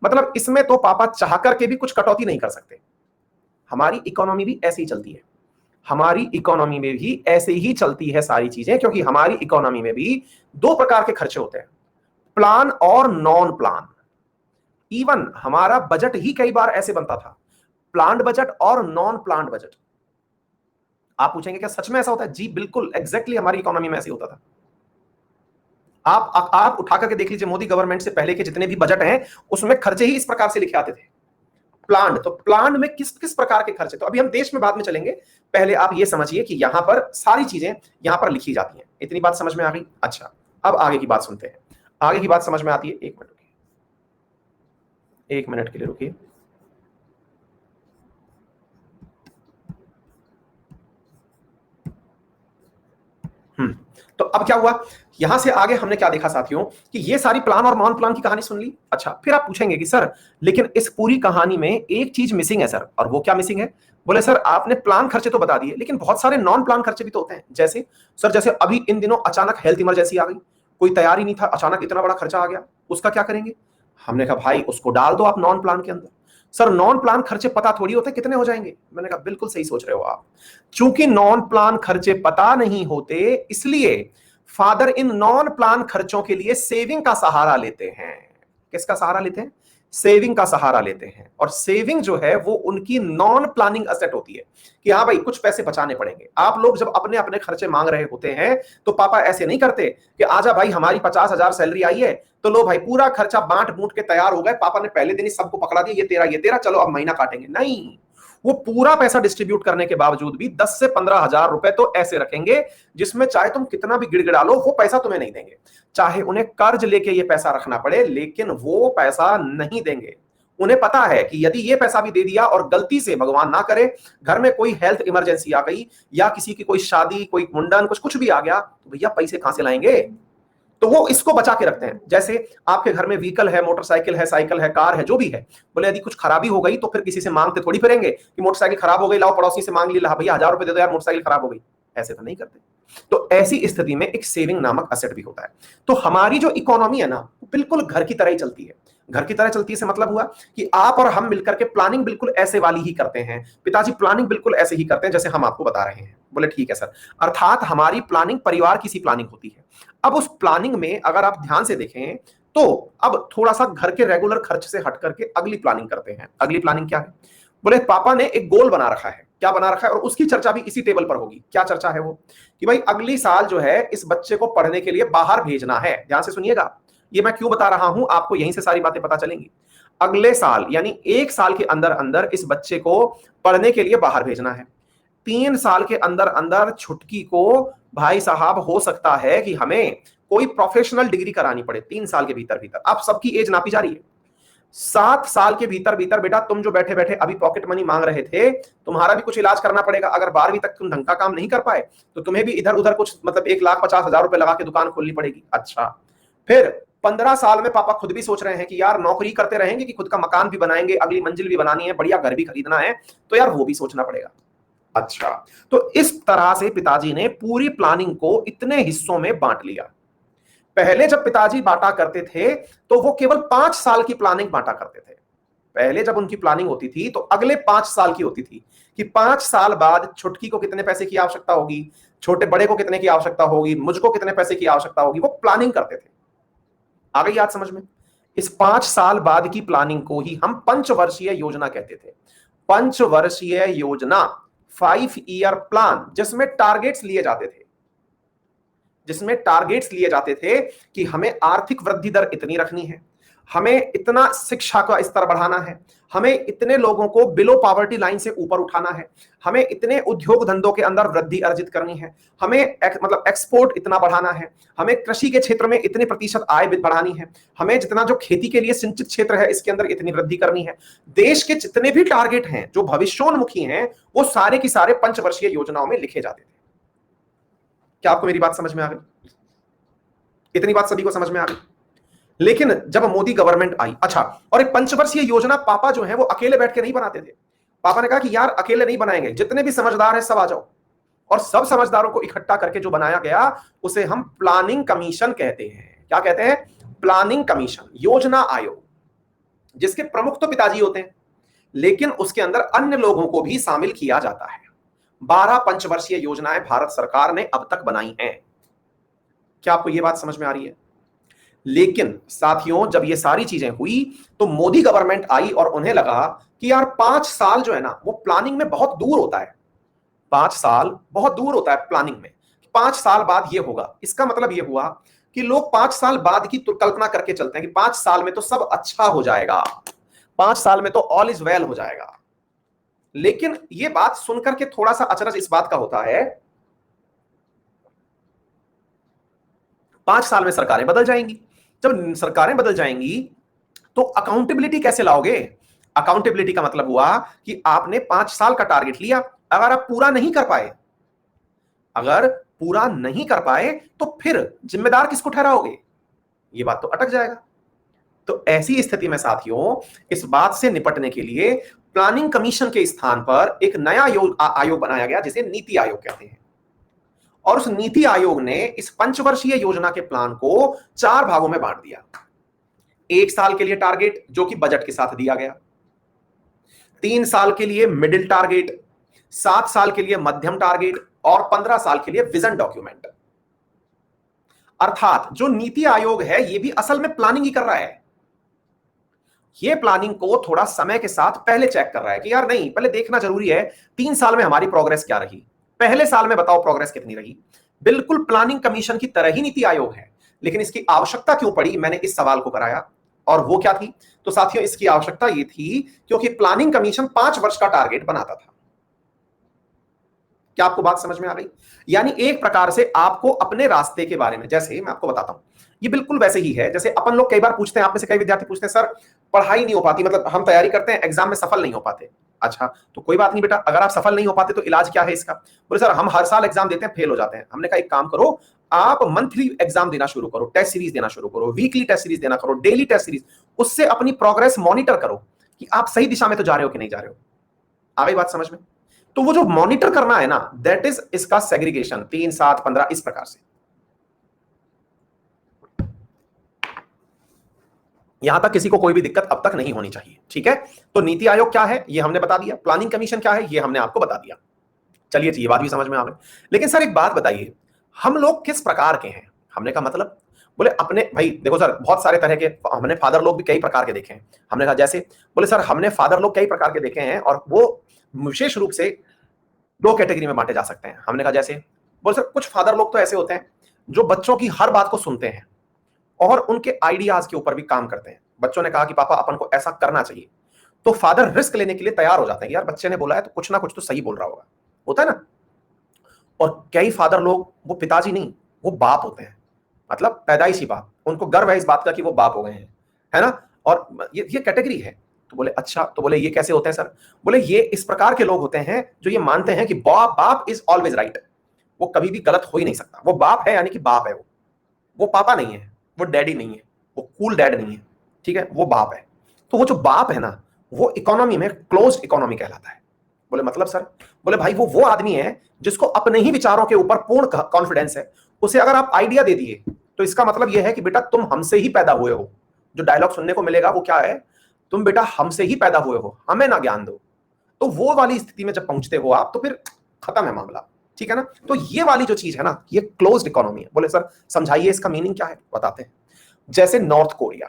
A: मतलब इसमें तो पापा चाह करके भी कुछ कटौती नहीं कर सकते। हमारी इकोनॉमी भी ऐसे ही चलती है। हमारी इकोनॉमी में भी ऐसे ही चलती है सारी चीजें, क्योंकि हमारी इकोनॉमी में भी दो प्रकार के खर्चे होते हैं, प्लान और नॉन प्लान। इवन हमारा बजट ही कई बार ऐसे बनता था, प्लान्ड बजट और नॉन प्लान्ड बजट। आप पूछेंगे क्या सच में ऐसा होता है? जी बिल्कुल, एग्जैक्टली हमारी इकोनॉमी में ऐसे होता था। आप उठा करके देख लीजिए, मोदी गवर्नमेंट से पहले के जितने भी बजट हैं उसमें खर्चे ही इस प्रकार से लिखे आते थे, प्लान। तो प्लान में किस किस प्रकार के खर्चे, तो अभी हम देश में बाद में चलेंगे। पहले आप ये समझिए कि यहां पर सारी चीजें यहां पर लिखी जाती हैं। इतनी बात समझ में आ गई? अच्छा, अब आगे की बात सुनते हैं। आगे की बात समझ में आती है। एक मिनट रुकिए, एक मिनट के लिए रुकिए। तो अब क्या हुआ, यहां से आगे हमने क्या देखा साथियों, कि ये सारी प्लान और नॉन प्लान की कहानी सुन ली। अच्छा, फिर आप पूछेंगे कि सर लेकिन इस पूरी कहानी में एक चीज मिसिंग है सर, और वो क्या मिसिंग है? बोले सर आपने प्लान खर्चे तो बता दिए, लेकिन बहुत सारे नॉन प्लान खर्चे भी तो होते हैं। जैसे सर, जैसे अभी इन दिनों अचानक हेल्थ इमरजेंसी आ गई, कोई तैयारी नहीं था, अचानक इतना बड़ा खर्चा आ गया, उसका क्या करेंगे? हमने कहा भाई उसको डाल दो आप नॉन प्लान के अंदर। सर नॉन प्लान खर्चे पता थोड़ी होते कितने हो जाएंगे। मैंने कहा बिल्कुल सही सोच रहे हो आप, चूंकि नॉन प्लान खर्चे पता नहीं होते इसलिए फादर इन नॉन प्लान खर्चों के लिए सेविंग का सहारा लेते हैं। किसका सहारा लेते हैं? सेविंग का सहारा लेते हैं। और सेविंग जो है वो उनकी नॉन प्लानिंग एसेट होती है कि हाँ भाई कुछ पैसे बचाने पड़ेंगे। आप लोग जब अपने अपने खर्चे मांग रहे होते हैं तो पापा ऐसे नहीं करते कि आजा भाई हमारी 50,000 सैलरी आई है तो लो भाई पूरा खर्चा बांट बूंट के तैयार हो गए, पापा ने पहले दिन ही सबको पकड़ा दिया, ये तेरा चलो अब महीना काटेंगे। नहीं, वो पूरा पैसा डिस्ट्रीब्यूट करने के बावजूद भी 10 से 15,000 रुपए तो ऐसे रखेंगे जिसमें चाहे तुम कितना भी गिड़गिड़ा लो वो पैसा तुम्हें नहीं देंगे। चाहे उन्हें कर्ज लेके ये पैसा रखना पड़े लेकिन वो पैसा नहीं देंगे। उन्हें पता है कि यदि ये पैसा भी दे दिया और गलती से भगवान ना करे घर में कोई हेल्थ इमरजेंसी आ गई या किसी की कोई शादी कोई मुंडन कुछ भी आ गया तो भैया पैसे कहां से लाएंगे? तो वो इसको बचा के रखते हैं। जैसे आपके घर में व्हीकल है, मोटरसाइकिल है, साइकिल है, कार है, जो भी है, बोले यदि कुछ खराबी हो गई तो फिर किसी से मांगते थोड़ी फिरेंगे कि मोटरसाइकिल खराब हो गई लाओ पड़ोसी से मांग ली, ला भैया 1,000 रुपए दे दो यार मोटरसाइकिल खराब हो गई। ऐसे तो नहीं करते। तो ऐसी स्थिति में एक सेविंग नामक एसेट भी होता है। तो हमारी जो इकोनॉमी है ना बिल्कुल घर की तरह ही चलती है। घर की तरह चलती है से मतलब हुआ कि आप और हम मिलकर के प्लानिंग बिल्कुल ऐसे वाली ही करते हैं। पिताजी प्लानिंग बिल्कुल ऐसे ही करते हैं जैसे हम आपको बता रहे हैं। बोले ठीक है सर। अर्थात हमारी प्लानिंग परिवार की सी प्लानिंग होती है। अब उस प्लानिंग में अगर आप ध्यान से देखें तो अब थोड़ा सा घर के रेगुलर खर्च से हट करके अगली प्लानिंग करते हैं। अगली प्लानिंग क्या है? बोले पापा ने एक गोल बना रखा है। क्या बना रखा है? और उसकी चर्चा भी इसी टेबल पर होगी। क्या चर्चा है वो? कि भाई अगली साल जो है इस बच्चे को पढ़ने के लिए बाहर भेजना है। ध्यान से सुनिएगा, ये मैं क्यों बता रहा हूं आपको यहीं से सारी बातें पता चलेंगी। अगले साल यानी 1 साल के अंदर अंदर इस बच्चे को पढ़ने के लिए बाहर भेजना है। 3 साल के अंदर अंदर छुटकी को भाई साहब हो सकता है कि हमें कोई प्रोफेशनल डिग्री करानी पड़े 3 साल के भीतर भीतर। आप सबकी एज नापी जा रही है। 7 साल के भीतर भीतर बेटा तुम जो बैठे बैठे अभी पॉकेट मनी मांग रहे थे तुम्हारा भी कुछ इलाज करना पड़ेगा। अगर 12वीं तक तुम ढंग का काम नहीं कर पाए तो तुम्हें भी इधर उधर कुछ मतलब 1,50,000 रुपए लगा के दुकान खोलनी पड़ेगी। अच्छा, फिर 15 साल में पापा खुद भी सोच रहे हैं कि यार नौकरी करते रहेंगे कि खुद का मकान भी बनाएंगे, अगली मंजिल भी बनानी है, बढ़िया घर भी खरीदना है, तो यार वो भी सोचना पड़ेगा। अच्छा, तो इस तरह से पिताजी ने पूरी प्लानिंग को इतने हिस्सों में बांट लिया। पहले जब पिताजी बांटा करते थे तो वो केवल 5 साल की प्लानिंग बांटा करते थे। पहले जब उनकी प्लानिंग होती थी तो अगले 5 साल की होती थी कि 5 साल बाद छुटकी को कितने पैसे की आवश्यकता होगी, छोटे बड़े को कितने की आवश्यकता होगी, मुझको कितने पैसे की आवश्यकता होगी, वो प्लानिंग करते थे। आ गई याद समझ में? इस 5 साल बाद की प्लानिंग को ही हम पंचवर्षीय योजना कहते थे। पंचवर्षीय योजना 5 ईयर प्लान जिसमें टारगेट्स लिए जाते थे। जिसमें टारगेट्स लिए जाते थे कि हमें आर्थिक वृद्धि दर इतनी रखनी है, हमें इतना शिक्षा का स्तर बढ़ाना है, हमें इतने लोगों को बिलो पॉवर्टी लाइन से ऊपर उठाना है, हमें इतने उद्योग धंधों के अंदर वृद्धि अर्जित करनी है, हमें मतलब एक्सपोर्ट इतना बढ़ाना है, हमें कृषि के क्षेत्र में इतने प्रतिशत आय बढ़ानी है, हमें जितना जो खेती के लिए सिंचित क्षेत्र है इसके अंदर इतनी वृद्धि करनी है। देश के जितने भी टारगेट हैं जो भविष्योन्मुखी हैं वो सारे की सारे पंचवर्षीय योजनाओं में लिखे जाते थे। क्या आपको मेरी बात समझ में आ गई? इतनी बात सभी को समझ में आ गई। लेकिन जब मोदी गवर्नमेंट आई, अच्छा, और एक पंचवर्षीय योजना पापा जो है वो अकेले बैठ के नहीं बनाते थे। पापा ने कहा कि यार अकेले नहीं बनाएंगे, जितने भी समझदार हैं सब आ जाओ। और सब समझदारों को इकट्ठा करके जो बनाया गया उसे हम प्लानिंग कमीशन कहते हैं। क्या कहते हैं? प्लानिंग कमीशन, योजना आयोग, जिसके प्रमुख तो पिताजी होते हैं लेकिन उसके अंदर अन्य लोगों को भी शामिल किया जाता है। 12 पंचवर्षीय योजनाएं भारत सरकार ने अब तक बनाई हैं। क्या आपको यह बात समझ में आ रही है? लेकिन साथियों जब ये सारी चीजें हुई तो मोदी गवर्नमेंट आई और उन्हें लगा कि यार 5 साल जो है ना वो प्लानिंग में बहुत दूर होता है। 5 साल बहुत दूर होता है प्लानिंग में। 5 साल बाद ये होगा, इसका मतलब ये हुआ कि लोग 5 साल बाद की तो कल्पना करके चलते हैं कि 5 साल में तो सब अच्छा हो जाएगा, 5 साल में तो ऑल इज वेल हो जाएगा। लेकिन ये बात सुनकर के थोड़ा सा अचरज इस बात का होता है 5 साल में सरकारें बदल जाएंगी। जब सरकारें बदल जाएंगी तो अकाउंटेबिलिटी कैसे लाओगे? अकाउंटेबिलिटी का मतलब हुआ कि आपने 5 साल का टारगेट लिया, अगर आप पूरा नहीं कर पाए, अगर पूरा नहीं कर पाए तो फिर जिम्मेदार किसको ठहराओगे? ये बात तो अटक जाएगा। तो ऐसी स्थिति में साथियों इस बात से निपटने के लिए प्लानिंग कमीशन के स्थान पर एक नया आयोग बनाया गया जिसे नीति आयोग कहते हैं। और उस नीति आयोग ने इस पंचवर्षीय योजना के प्लान को 4 भागों में बांट दिया। 1 साल के लिए टारगेट जो कि बजट के साथ दिया गया, 3 साल के लिए मिडिल टारगेट, 7 साल के लिए मध्यम टारगेट और 15 साल के लिए विजन डॉक्यूमेंट। अर्थात जो नीति आयोग है ये भी असल में प्लानिंग ही कर रहा है। ये प्लानिंग को थोड़ा समय के साथ पहले चेक कर रहा है कि यार नहीं, पहले देखना जरूरी है 3 साल में हमारी प्रोग्रेस क्या रही, पहले साल में बताओ प्रोग्रेस कितनी रही। बिल्कुल प्लानिंग कमीशन की तरह ही नीति आयोग है, लेकिन इसकी आवश्यकता क्यों पड़ी, मैंने इस सवाल को कराया। और वो क्या थी? तो साथियों, इसकी आवश्यकता ये थी क्योंकि प्लानिंग कमीशन 5 वर्ष का टारगेट बनाता था। क्या आपको बात समझ में आ गई? यानी एक प्रकार से आपको अपने रास्ते के बारे में, जैसे मैं आपको बताता हूं, ये बिल्कुल वैसे ही है जैसे अपन लोग कई बार पूछते हैं, आप में से कई विद्यार्थी पूछते हैं, सर पढ़ाई नहीं हो पाती, मतलब हम तैयारी करते हैं, एग्जाम में सफल नहीं हो पाते। अच्छा, तो कोई बात नहीं बेटा, अगर आप सफल नहीं हो पाते तो इलाज क्या है इसका? बोले सर हम हर साल एग्जाम देते हैं, फेल हो जाते हैं। हमने कहा एक काम करो, आप मंथली एग्जाम देना शुरू करो, टेस्ट सीरीज देना शुरू करो, वीकली टेस्ट सीरीज देना करो, डेली टेस्ट सीरीज, उससे अपनी प्रोग्रेस मॉनिटर करो कि आप सही दिशा में तो जा रहे हो कि नहीं जा रहे हो। आ गई बात समझ में? तो वो जो मॉनिटर करना है ना, दैट इज इसका सेग्रीगेशन, 3, 7, 15 इस प्रकार से। यहां तक किसी को कोई भी दिक्कत अब तक नहीं होनी चाहिए, ठीक है? तो नीति आयोग क्या है ये हमने बता दिया, प्लानिंग कमीशन क्या है ये हमने आपको बता दिया। चलिए ये बात भी समझ में आ गई। लेकिन सर एक बात बताइए, हम लोग किस प्रकार के हैं? हमने कहा मतलब, बोले अपने भाई देखो सर, बहुत सारे तरह के, हमने फादर लोग भी कई प्रकार के देखे हैं। हमने कहा जैसे, बोले सर हमने फादर लोग कई प्रकार के देखे हैं और वो विशेष रूप से 2 कैटेगरी में बांटे जा सकते हैं। हमने कहा जैसे, बोले सर कुछ फादर लोग तो ऐसे होते हैं जो बच्चों की हर बात को सुनते हैं और उनके आइडियाज के ऊपर भी काम करते हैं। बच्चों ने कहा कि पापा अपन को ऐसा करना चाहिए, तो फादर रिस्क लेने के लिए तैयार हो जाते हैं, यार बच्चे ने बोला है तो कुछ ना कुछ तो सही बोल रहा होगा, होता है ना। और कई फादर लोग, वो पिताजी नहीं, वो बाप होते हैं, मतलब पैदाइशी बाप, उनको गर्व है इस बात का कि वो बाप हो गए हैं, है ना। और ये कैटेगरी है। तो बोले अच्छा, तो बोले ये कैसे होते हैं सर? बोले ये इस प्रकार के लोग होते हैं जो ये मानते हैं कि बाप इज ऑलवेज राइट, वो कभी भी गलत हो ही नहीं सकता। वो बाप है यानी कि बाप है, वो पापा नहीं है, वो डैडी नहीं है, वो कूल डैड नहीं है, ठीक है, वो बाप है। तो वो जो बाप है ना, वो इकोनॉमी में क्लोज्ड इकोनॉमी कहलाता है। बोले मतलब सर? बोले भाई वो आदमी है जिसको अपने ही विचारों के ऊपर पूर्ण कॉन्फिडेंस है। उसे अगर आप आइडिया दे दिए तो इसका मतलब यह है कि बेटा तुम हमसे ही पैदा हुए हो। जो डायलॉग सुनने को मिलेगा वो क्या है? तुम बेटा हमसे ही पैदा हुए हो, हमें ना ज्ञान दो। तो वो वाली स्थिति में जब पहुंचते हो आप, तो फिर खत्म है मामला, ठीक है ना। तो ये वाली जो चीज है ना, ये क्लोज्ड इकोनॉमी है। बोले सर समझाइए इसका मीनिंग क्या है? बताते हैं। जैसे नॉर्थ कोरिया,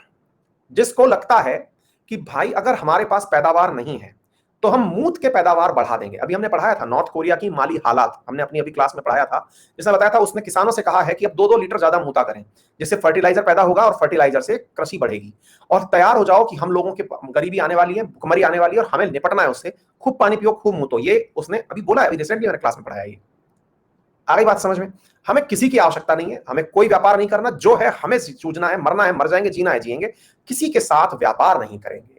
A: जिसको लगता है कि भाई अगर हमारे पास पैदावार नहीं है तो हम मूत के पैदावार बढ़ा देंगे। अभी हमने पढ़ाया था नॉर्थ कोरिया की माली हालात, हमने अपनी अभी क्लास में पढ़ाया था, जिसने बताया था उसने किसानों से कहा है कि अब 2-2 लीटर ज्यादा मूता करें, जिससे फर्टिलाइजर पैदा होगा और फर्टिलाइजर से कृषि बढ़ेगी। और तैयार हो जाओ कि हम लोगों के गरीबी आने वाली है, भुखमरी आने वाली है और हमें निपटना है उससे, खूब पानी पियो, खूब मूतो। ये उसने अभी बोला है, अभी रिसेंटली मैंने क्लास में पढ़ाया। ये आ गई बात समझ में? हमें किसी की आवश्यकता नहीं है, हमें कोई व्यापार नहीं करना, जो है हमें जूझना है, मरना है मर जाएंगे, जीना है जिएंगे, किसी के साथ व्यापार नहीं करेंगे।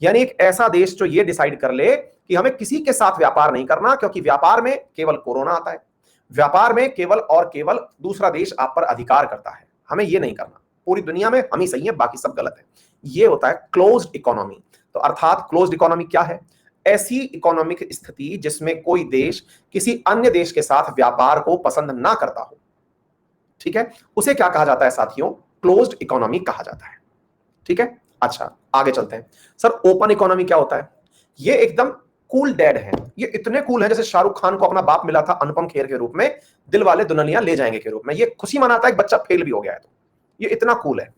A: यानी एक ऐसा देश जो ये डिसाइड कर ले कि हमें किसी के साथ व्यापार नहीं करना, क्योंकि व्यापार में केवल कोरोना आता है, व्यापार में केवल और केवल दूसरा देश आप पर अधिकार करता है, हमें ये नहीं करना, पूरी दुनिया में हम ही सही है, बाकी सब गलत है। ये होता है क्लोज्ड इकोनॉमी। तो अर्थात क्लोज्ड इकोनॉमी क्या है? ऐसी इकोनॉमिक स्थिति जिसमें कोई देश किसी अन्य देश के साथ व्यापार को पसंद ना करता हो, ठीक है, उसे क्या कहा जाता है साथियों? क्लोज्ड इकोनॉमी कहा जाता है, ठीक है। अच्छा आगे चलते हैं। सर ओपन इकोनॉमी क्या होता है? ये एकदम कूल डैड है, ये इतने कूल है जैसे शाहरुख खान को अपना बाप मिला था अनुपम खेर के रूप में, दिल वाले दुल्हनिया ले जाएंगे के रूप में। ये खुशी मनाता है एक बच्चा फेल भी हो गया है, तो ये इतना कूल है।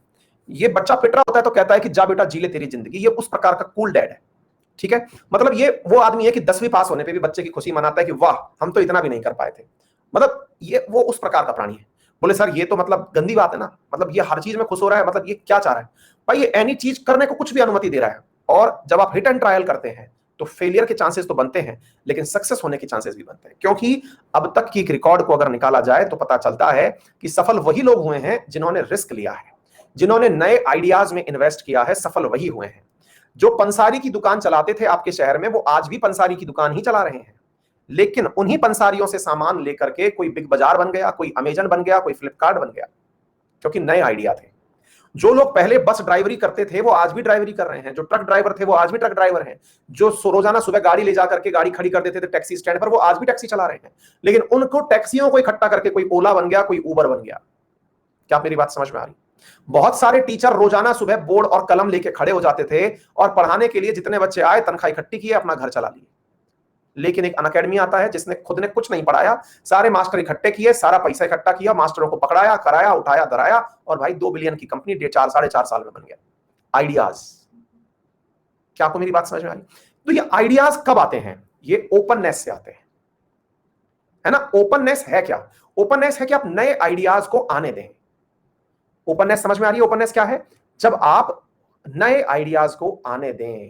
A: ये बच्चा पिट रहा होता है तो कहता है कि जा बेटा जी ले तेरी जिंदगी। ये उस प्रकार का कूल डैड है, ठीक है। मतलब ये वो आदमी है कि 10वीं पास होने पे भी बच्चे की खुशी मनाता है कि वाह हम तो इतना भी नहीं कर पाए थे। मतलब ये वो उस प्रकार का प्राणी है। बोले सर ये तो मतलब गंदी बात है ना, मतलब ये हर चीज में खुश हो रहा है, मतलब ये क्या चाह रहा है? भाई ये एनी चीज करने को कुछ भी अनुमति दे रहा है। और जब आप हिट एंड ट्रायल करते हैं तो फेलियर के चांसेस तो बनते हैं, लेकिन सक्सेस होने के चांसेस भी बनते हैं। क्योंकि अब तक की एक रिकॉर्ड को अगर निकाला जाए तो पता चलता है कि सफल वही लोग हुए हैं जिन्होंने रिस्क लिया है, जिन्होंने नए आइडियाज में इन्वेस्ट किया है, सफल वही हुए हैं। जो पंसारी की दुकान चलाते थे आपके शहर में, वो आज भी पंसारी की दुकान ही चला रहे हैं, लेकिन उन्हीं पंसारियों से सामान लेकर के कोई बिग बाजार बन गया, कोई अमेजन बन गया, कोई फ्लिपकार्ट बन गया, क्योंकि नए आइडिया थे। जो लोग पहले बस ड्राइवरी करते थे वो आज भी ड्राइवरी कर रहे हैं, जो ट्रक ड्राइवर थे वो आज भी ट्रक ड्राइवर हैं, जो रोजाना सुबह गाड़ी ले जाकर के गाड़ी खड़ी कर देते थे टैक्सी स्टैंड पर, वो आज भी टैक्सी चला रहे हैं। लेकिन उनको टैक्सियों को इकट्ठा करके कोई ओला बन गया, कोई उबर बन गया। क्या मेरी बात समझ में आ रही? बहुत सारे टीचर रोजाना सुबह बोर्ड और कलम लेके खड़े हो जाते थे और पढ़ाने के लिए जितने बच्चे आए तनख्वाह इकट्ठी की, अपना घर चला लिए। लेकिन एक अनअकैडमी आता है जिसने खुद ने कुछ नहीं पढ़ाया, सारे मास्टर इकट्ठे किए, सारा पैसा इकट्ठा किया, मास्टरों को पकड़ाया, कराया, उठाया, धराया, और भाई 2 बिलियन की कंपनी 4.5 साल में बन गया। आइडियाज। क्या आपको मेरी बात समझ में आ रही? तो ये आइडियाज कब आते हैं? ये ओपननेस से आते हैं, है ना। ओपननेस है क्या? ओपननेस है कि आप नए आइडियाज को आने दें। ओपननेस समझ में आ रही है? ओपननेस क्या है? जब आप नए आइडियाज को आने दें।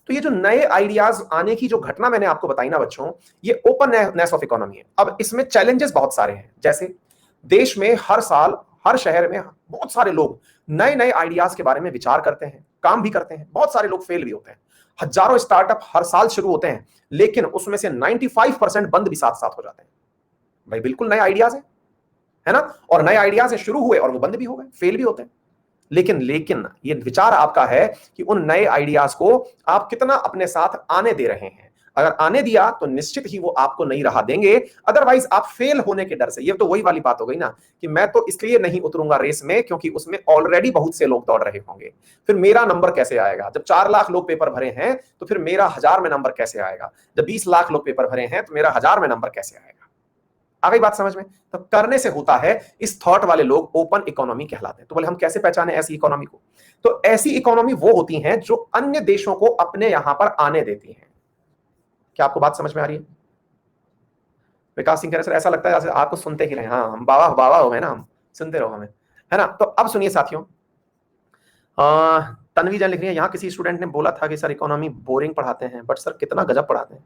A: तो ये जो नए आइडियाज आने की जो घटना मैंने आपको बताई ना बच्चों, ये ओपननेस ऑफ इकोनॉमी है। अब इसमें चैलेंजेस बहुत सारे हैं, जैसे देश में हर साल हर शहर में बहुत सारे लोग नए नए आइडियाज के बारे में विचार करते हैं, काम भी करते हैं, बहुत सारे लोग फेल भी होते हैं। हजारों स्टार्टअप हर साल शुरू होते हैं, लेकिन उसमें से 95% बंद भी साथ साथ हो जाते हैं। भाई बिल्कुल नए आइडियाज है ना, और नए आइडियाज से शुरू हुए और वो बंद भी हो गए, फेल भी होते हैं। लेकिन ये विचार आपका है कि उन नए आइडियाज को आप कितना अपने साथ आने दे रहे हैं। अगर आने दिया तो निश्चित ही वो आपको नई राह देंगे, अदरवाइज आप फेल होने के डर से। ये तो वही वाली बात हो गई ना कि मैं तो इसलिए नहीं उतरूंगा रेस में क्योंकि उसमें ऑलरेडी बहुत से लोग दौड़ रहे होंगे, फिर मेरा नंबर कैसे आएगा? जब 4 लाख लोग पेपर भरे हैं तो फिर मेरा 1000 में नंबर कैसे आएगा? जब 20 लाख लोग पेपर भरे हैं तो मेरा 1000 में नंबर कैसे आएगा? आ गई बात समझ में? तो करने से होता है। इस थॉट वाले लोग ओपन इकोनॉमी कहलाते हैं। तो बोले हम कैसे पहचाने ऐसी इकोनॉमी को? तो ऐसी इकोनॉमी वो होती हैं जो अन्य देशों को अपने यहां पर आने देती हैं। क्या आपको बात समझ में आ रही है? विकास सिंह कह रहे सर ऐसा लगता है जैसे आपको सुनते ही रहे। हाँ, हम बाबा बाबा हो गए ना, हम सुनते रहो हमें, है ना। तो अब सुनिए साथियों, तन्वी जान लिख रही है, यहाँ किसी स्टूडेंट ने बोला था कि सर इकोनॉमी बोरिंग पढ़ाते हैं, बट सर कितना गजब पढ़ाते हैं।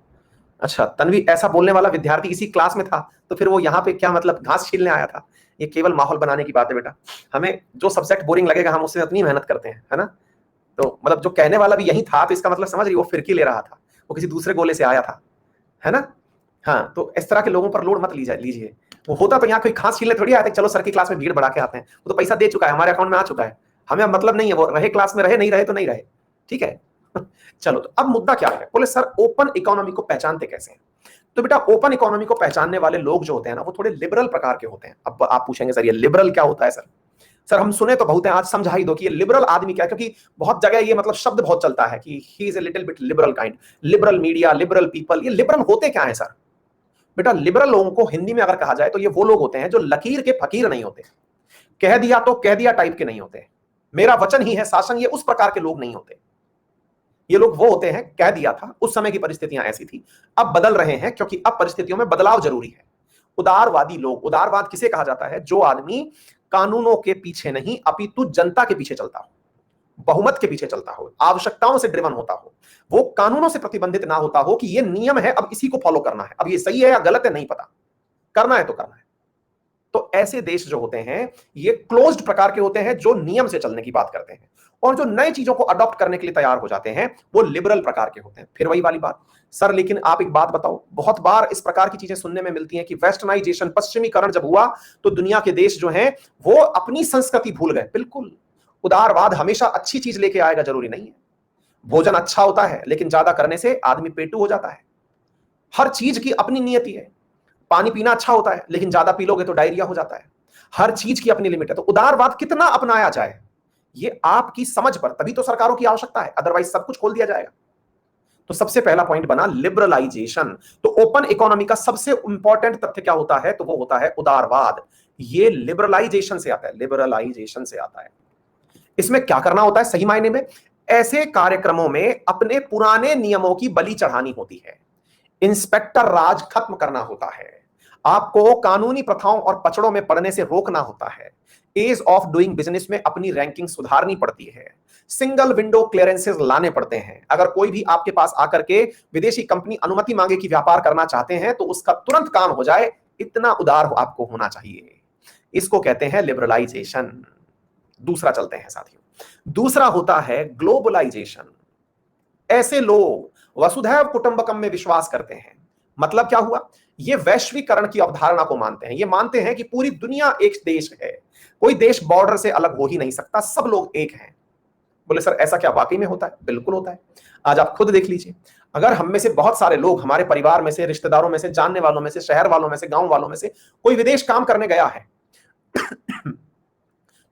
A: अच्छा तन्वी, ऐसा बोलने वाला विद्यार्थी इसी क्लास में था तो फिर वो यहाँ पे क्या मतलब घास छीलने आया था? ये केवल माहौल बनाने की बात है बेटा। हमें जो सब्जेक्ट बोरिंग लगेगा हम उससे अपनी मेहनत करते हैं, है ना। तो मतलब जो कहने वाला भी यही था, तो इसका मतलब समझ रही, वो फिरकी ले रहा था, वो किसी दूसरे गोले से आया था, है ना। हाँ, तो इस तरह के लोगों पर लोड मत लीजिए। वो होता तो यहाँ कोई घास छीलने थोड़ी आया था, चलो सर की क्लास में भीड़ बढ़ा के आते हैं। वो तो पैसा दे चुका है, हमारे अकाउंट में आ चुका है, हमें अब मतलब नहीं है वो रहे क्लास में, रहे नहीं रहे तो नहीं रहे, ठीक है। चलो, तो अब मुद्दा क्या है? बोले सर ओपन इकोनॉमी को पहचानते कैसे हैं? तो बेटा ओपन इकोनॉमी को पहचानने वाले लोग जो होते हैं ना, वो थोड़े लिबरल प्रकार के होते हैं। अब आप पूछेंगे सर ये लिबरल क्या होता है? सर हम सुने तो बहुत है, आज समझा ही दो कि ये लिबरल आदमी क्या है, क्योंकि बहुत जगह ये मतलब शब्द बहुत चलता है कि he is a little bit liberal kind, liberal media, liberal people. ये लिबरल होते क्या है सर? बेटा लिबरल लोगों को हिंदी में अगर कहा जाए तो ये वो लोग होते हैं जो लकीर के फकीर नहीं होते, कह दिया तो कह दिया टाइप के नहीं होते, मेरा वचन ही है शासन, ये उस प्रकार के लोग नहीं होते। ये लोग वो होते हैं, कह दिया था, उस समय की परिस्थितियां ऐसी थी, अब बदल रहे हैं क्योंकि अब परिस्थितियों में बदलाव जरूरी है। उदारवादी लोग, उदारवाद किसे कहा जाता है? जो आदमी कानूनों के पीछे नहीं अपितु जनता के पीछे चलता हो, बहुमत के पीछे चलता हो, आवश्यकताओं से ड्रिवन होता हो, वो कानूनों से प्रतिबंधित ना होता हो कि ये नियम है अब इसी को फॉलो करना है, अब ये सही है या गलत है नहीं पता, करना है तो करना है। तो ऐसे देश जो होते हैं ये क्लोज्ड प्रकार के होते हैं जो नियम से चलने की बात करते हैं, और जो नई चीजों को अडॉप्ट करने के लिए तैयार हो जाते हैं वो लिबरल प्रकार के होते हैं। फिर वही वाली बात, सर लेकिन आप एक बात बताओ, बहुत बार इस प्रकार की चीजें सुनने में मिलती हैं कि वेस्टर्नाइजेशन, पश्चिमीकरण जब हुआ तो दुनिया के देश जो हैं वो अपनी संस्कृति भूल गए। बिल्कुल, उदारवाद हमेशा अच्छी चीज लेके आएगा जरूरी नहीं है। भोजन अच्छा होता है लेकिन ज्यादा करने से आदमी पेटू हो जाता है। हर चीज की अपनी नियति है। पानी पीना अच्छा होता है लेकिन ज्यादा पी लोगे तो डायरिया हो जाता है। हर चीज की अपनी लिमिट है। तो उदारवाद कितना अपनाया जाए ये आपकी समझ पर, तभी तो सरकारों की आवश्यकता है, अदरवाइज सब कुछ खोल दिया जाएगा। तो सबसे पहला पॉइंट बना लिबरलाइजेशन। तो ओपन इकोनॉमी का सबसे इंपॉर्टेंट तथ्य क्या होता है? तो वो होता है उदारवाद। ये लिबरलाइजेशन से आता है, लिबरलाइजेशन से आता है। इसमें क्या करना होता है सही मायने में? ऐसे कार्यक्रमों में अपने पुराने नियमों की बलि चढ़ानी होती है, इंस्पेक्टर राज खत्म करना होता है, आपको कानूनी प्रथाओं और पचड़ों में पड़ने से रोकना होता है, एज ऑफ डूइंग बिजनेस में अपनी रैंकिंग सुधारनी पड़ती है, सिंगल विंडो क्लियरेंसेस लाने पड़ते हैं। अगर कोई भी आपके पास आकर के विदेशी कंपनी अनुमति मांगे कि व्यापार करना चाहते हैं तो उसका तुरंत काम हो जाए, इतना उदार आपको होना चाहिए। इसको कहते हैं लिबरलाइजेशन। दूसरा चलते हैं साथियों, दूसरा होता है ग्लोबलाइजेशन। ऐसे लोग वसुधैव कुटुंबकम में विश्वास करते हैं। मतलब क्या हुआ? ये वैश्वीकरण की अवधारणा को मानते हैं। ये मानते हैं कि पूरी दुनिया एक देश है, कोई देश बॉर्डर से अलग हो ही नहीं सकता, सब लोग एक हैं। बोले सर ऐसा क्या वाकई में होता है? बिल्कुल होता है। आज आप खुद देख लीजिए, अगर हम में से बहुत सारे लोग, हमारे परिवार में से, रिश्तेदारों में से, जानने वालों में से, शहर वालों में से, गांव वालों में से कोई विदेश काम करने गया है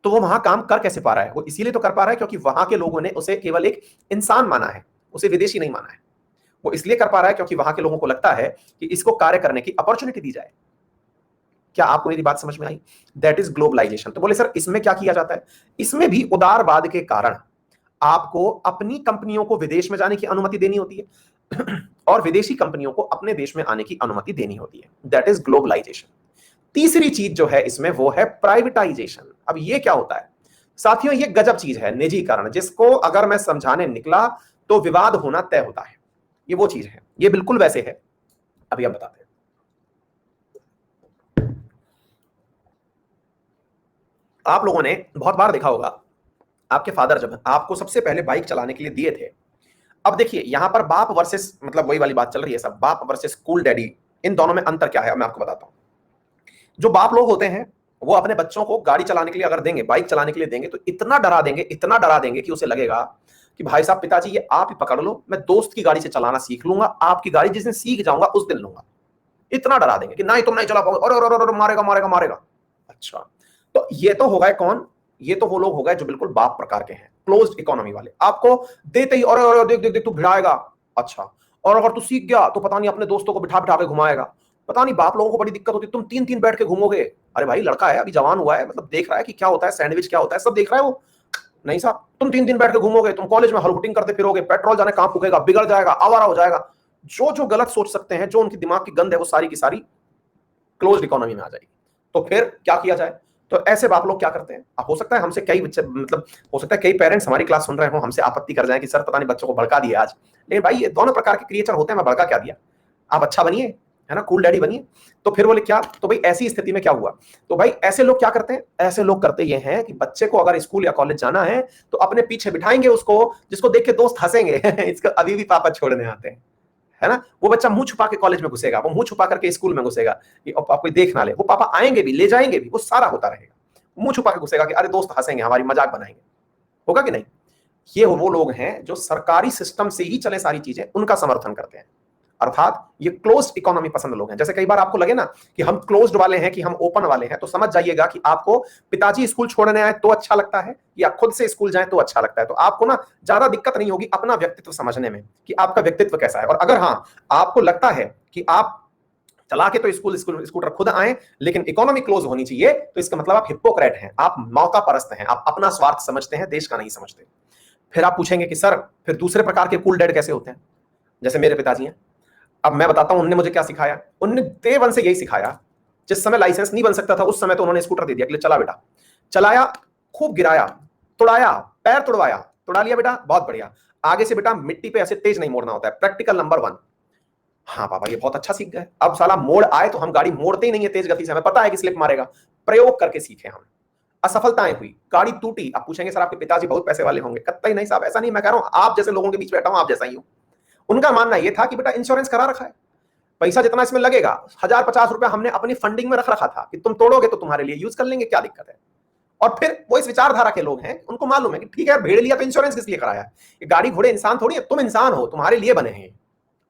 A: तो वो वहां काम कर कैसे पा रहा है? वो इसीलिए तो कर पा रहा है क्योंकि वहां के लोगों ने उसे केवल एक इंसान माना है, उसे विदेशी नहीं माना है। वो इसलिए कर पा रहा है क्योंकि वहां के लोगों को लगता है कि इसको कार्य करने की अपॉर्चुनिटी दी जाए। क्या आपको मेरी बात समझ में आई? That is globalisation. तो बोले सर इसमें क्या किया जाता है? इसमें भी उदारवाद के कारण आपको अपनी कंपनियों को विदेश में जाने की अनुमति देनी होती है और विदेशी कंपनियों को अपने देश में आने की अनुमति देनी होती है। That is globalisation. तीसरी चीज जो है इसमें वो है प्राइवेटाइजेशन। अब ये क्या होता है साथियों? ये गजब चीज है, निजीकरण, जिसको अगर मैं समझाने निकला तो विवाद होना तय होता है। ये वो चीज है, ये बिल्कुल वैसे है। अभी हम बताते हैं। आप लोगों ने बहुत बार देखा होगा, आपके फादर जब आपको सबसे पहले बाइक चलाने के लिए दिए थे। अब देखिए यहां पर बाप वर्सेस, मतलब वही वाली बात चल रही है सब, बाप वर्सेस कूल डैडी। इन दोनों में अंतर क्या है मैं आपको बताता हूं। जो बाप लोग होते हैं वो अपने बच्चों को गाड़ी चलाने के लिए अगर देंगे, बाइक चलाने के लिए देंगे, तो इतना डरा देंगे, इतना डरा देंगे कि उसे लगेगा कि भाई साहब पिताजी ये आप ही पकड़ लो, मैं दोस्त की गाड़ी से चलाना सीख लूंगा, आपकी गाड़ी जिस दिन सीख जाऊंगा उस दिन लूंगा। इतना डरा देंगे कि नहीं तुम नहीं चला पाओगे, और मारेगा मारेगा मारेगा। अच्छा, तो ये तो हो गए कौन? ये तो वो लोग हो गए जो बिल्कुल बाप प्रकार के हैं, क्लोज्ड इकोनॉमी वाले। आपको देते ही और देख देख देख तू भिड़ाएगा। अच्छा, और अगर तू सीख गया तो पता नहीं अपने दोस्तों को बिठा बिठा के घुमाएगा। पता नहीं बाप लोगों को बड़ी दिक्कत होती, तुम तीन तीन बैठ के घूमोगे। अरे भाई लड़का है, अभी जवान हुआ है, मतलब देख रहा है कि क्या होता है, सैंडविच क्या होता है, सब देख रहा है वो। नहीं साहब, तुम तीन दिन बैठ के घूमोगे, तुम कॉलेज में हलहुटिंग करते फिरोगे, पेट्रोल जाने कहां फूकेगा, बिगड़ जाएगा, आवारा हो जाएगा। जो जो गलत सोच सकते हैं, जो उनकी दिमाग की गंद है, वो सारी की सारी क्लोज्ड इकोनॉमी में आ जाएगी। तो फिर क्या किया जाए? तो ऐसे बाप लोग क्या करते हैं? अब हो सकता है हमसे कई बच्चे, मतलब हो सकता है कई पेरेंट्स हमारी क्लास सुन रहे हो, हमसे आपत्ति कर जाए कि सर पता नहीं बच्चों को भड़का दिया आज। लेकिन भाई ये दोनों प्रकार के क्रिएचर होते हैं, मैं भड़का क्या दिया? आप अच्छा बनिए, है ना, कूल डैडी बनिए। तो फिर बोले क्या? तो भाई ऐसी स्थिति में क्या हुआ? तो भाई ऐसे लोग क्या करते हैं? ऐसे लोग करते ये हैं कि बच्चे को अगर स्कूल या कॉलेज जाना है तो अपने पीछे बिठाएंगे उसको, जिसको देख के दोस्त हंसेंगे इसको अभी भी पापा छोड़ने आते हैं, है ना। वो बच्चा मुंह छुपा के कॉलेज में घुसेगा, वो मुंह छुपा करके स्कूल में घुसेगा कि कोई देख ना ले। वो पापा आएंगे भी, ले जाएंगे भी, वो सारा होता रहेगा। मुंह छुपा के घुसेगा कि अरे दोस्त हंसेंगे, हमारी मजाक बनाएंगे। होगा कि नहीं? ये वो लोग हैं जो सरकारी सिस्टम से ही चले सारी चीजें, उनका समर्थन करते हैं। अर्थात ये क्लोज्ड इकोनॉमी पसंद लोग हैं। जैसे कई बार आपको लगे ना कि हम क्लोज्ड वाले हैं कि हम ओपन वाले हैं, तो समझ जाइएगा कि आपको पिताजी स्कूल छोड़ने आए तो अच्छा लगता है या खुद से स्कूल जाए तो अच्छा लगता है। तो आपको ना ज्यादा दिक्कत नहीं होगी अपना व्यक्तित्व समझने में कि आपका व्यक्तित्व कैसा है। और अगर हाँ आपको लगता है कि आप चला के तो स्कूटर खुद आए लेकिन इकोनॉमी क्लोज होनी चाहिए, तो इसका मतलब आप हिपोक्रेट हैं, आप मौका परस्त हैं, आप अपना स्वार्थ समझते हैं, देश का नहीं समझते। फिर आप पूछेंगे कि सर फिर दूसरे प्रकार के कूल डैड कैसे होते हैं? जैसे मेरे पिताजी हैं। अब मैं बताता हूं उन्होंने मुझे क्या सिखाया। उन्होंने डे वन से यही सिखाया। जिस समय लाइसेंस नहीं बन सकता था उस समय तो उन्होंने स्कूटर दे दिया कि चला बेटा। चलाया, खूब गिराया, तोड़ाया, पैर तोड़वाया, तोड़ा लिया बेटा, बहुत बढ़िया। आगे से बेटा मिट्टी पे ऐसे तेज नहीं मोड़ना होता है, प्रैक्टिकल नंबर 1। हाँ पापा ये बहुत अच्छा सीख गए। अब साला मोड़ आए तो हम गाड़ी मोड़ते ही नहीं है तेज गति से, हमें पता है कि स्लिप मारेगा। प्रयोग करके सीखे हम। असफलताएं हुई, गाड़ी टूटी। आप पूछेंगे सर आपके पिताजी बहुत पैसे वाले होंगे? कतई नहीं साहब, ऐसा नहीं। मैं कह रहा हूं आप जैसे लोगों के बीच बैठा हूं, आप जैसा ही हूं। उनका मानना यह था कि बेटा इंश्योरेंस करा रखा है, पैसा जितना इसमें लगेगा 1050 रुपया हमने अपनी फंडिंग में रख रखा था कि तुम तोड़ोगे तो तुम्हारे लिए यूज कर लेंगे, क्या दिक्कत है। और फिर वो इस विचारधारा के लोग हैं, उनको मालूम है कि ठीक है भेड़ लिया तो इंश्योरेंस किस लिए कराया? ये गाड़ी घोड़े इंसान थोड़ी है, तुम इंसान हो, तुम्हारे लिए बने हैं।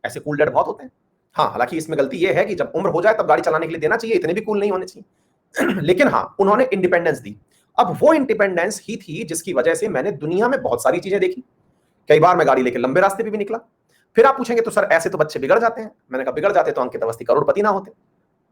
A: ऐसे कूल डैड बहुत होते हैं। हाँ हालांकि इसमें गलती ये है कि जब उम्र हो जाए तब गाड़ी चलाने के लिए देना चाहिए, इतने भी कूल नहीं होने चाहिए लेकिन हाँ उन्होंने इंडिपेंडेंस दी। अब वो इंडिपेंडेंस ही थी जिसकी वजह से मैंने दुनिया में बहुत सारी चीजें देखी। कई बार मैं गाड़ी लेकर लंबे रास्ते पे भी निकला। फिर आप पूछेंगे तो सर ऐसे तो बच्चे बिगड़ जाते हैं। मैंने कहा बिगड़ जाते तो अंकित अवस्थी करोड़पति ना होते,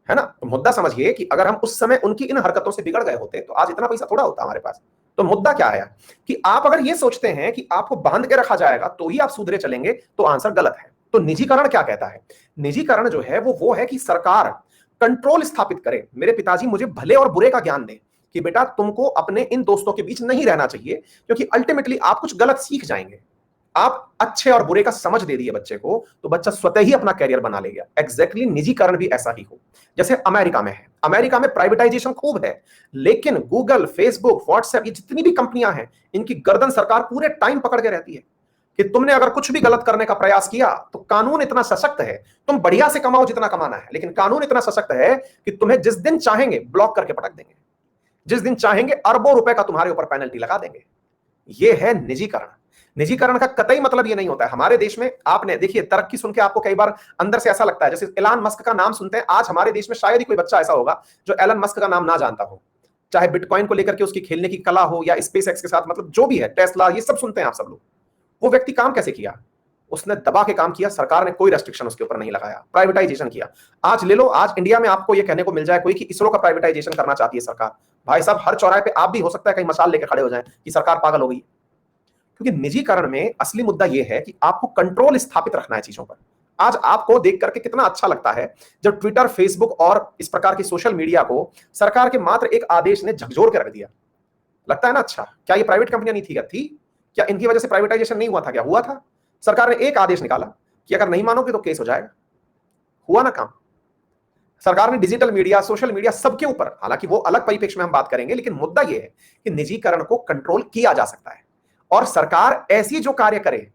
A: है ना। तो मुद्दा समझिए कि अगर हम उस समय उनकी इन हरकतों से बिगड़ गए होते तो आज इतना पैसा थोड़ा होता हमारे पास। तो मुद्दा क्या है कि आप अगर ये सोचते हैं कि आपको बांध के रखा जाएगा तो ही आप सुधरे चलेंगे, तो आंसर गलत है। तो निजीकरण क्या कहता है? निजीकरण जो है वो है कि सरकार कंट्रोल स्थापित करे। मेरे पिताजी मुझे भले और बुरे का ज्ञान दें कि बेटा तुमको अपने इन दोस्तों के बीच नहीं रहना चाहिए, क्योंकि अल्टीमेटली आप कुछ गलत सीख जाएंगे। आप अच्छे और बुरे का समझ दे दिए बच्चे को तो बच्चा स्वतः ही अपना कैरियर बना लेगा। एग्जैक्टली निजीकरण भी ऐसा ही हो जैसे अमेरिका में है। अमेरिका में प्राइवेटाइजेशन खूब है, लेकिन गूगल, फेसबुक, व्हाट्सएप, ये जितनी भी कंपनियां हैं, इनकी गर्दन सरकार पूरे टाइम पकड़ के रहती है कि तुमने अगर कुछ भी गलत करने का प्रयास किया तो कानून इतना सशक्त है, तुम बढ़िया से कमाओ जितना कमाना है, लेकिन कानून इतना सशक्त है कि तुम्हें जिस दिन चाहेंगे ब्लॉक करके पटक देंगे, जिस दिन चाहेंगे अरबों रुपए का तुम्हारे ऊपर पेनल्टी लगा देंगे। यह है निजीकरण। निजीकरण का कतई मतलब ये नहीं होता है। हमारे देश में आपने देखिए तरक्की सुन के आपको कई बार अंदर से ऐसा लगता है, जैसे एलन मस्क का नाम सुनते हैं, आज हमारे देश में शायद ही कोई बच्चा ऐसा होगा जो एलन मस्क का नाम ना जानता हो। चाहे बिटकॉइन को लेकर के उसकी खेलने की कला हो या स्पेस एक्स के साथ, मतलब जो भी है, टेस्ला, ये सब सुनते हैं आप सब लोग। वो व्यक्ति काम कैसे किया? उसने दबा के काम किया, सरकार ने कोई रेस्ट्रिक्शन उसके ऊपर नहीं लगाया, प्राइवेटाइजेशन किया। आज ले लो, आज इंडिया में आपको ये कहने को मिल जाए कोई कि इसरो का प्राइवेटाइजेशन करना चाहती है सरकार, भाई साहब हर चौराहे पे आप भी हो सकता है कहीं मसाल लेके खड़े हो जाएं कि सरकार पागल हो गई। क्योंकि निजीकरण में असली मुद्दा यह है कि आपको कंट्रोल स्थापित रखना है चीजों पर। आज आपको देख करके कितना अच्छा लगता है जब ट्विटर, फेसबुक और इस प्रकार की सोशल मीडिया को सरकार के मात्र एक आदेश ने झकझोर के रख दिया। लगता है ना अच्छा, क्या ये प्राइवेट कंपनियां नहीं थी? क्या इनकी वजह से प्राइवेटाइजेशन नहीं हुआ था? क्या हुआ था? सरकार ने एक आदेश निकाला कि अगर नहीं मानोगे तो केस हो जाएगा। हुआ ना काम। सरकार ने डिजिटल मीडिया, सोशल मीडिया, सबके ऊपर, हालांकि वो अलग परिप्रेक्ष्य में हम बात करेंगे, लेकिन मुद्दा यह है कि निजीकरण को कंट्रोल किया जा सकता है। और सरकार ऐसी जो कार्य करे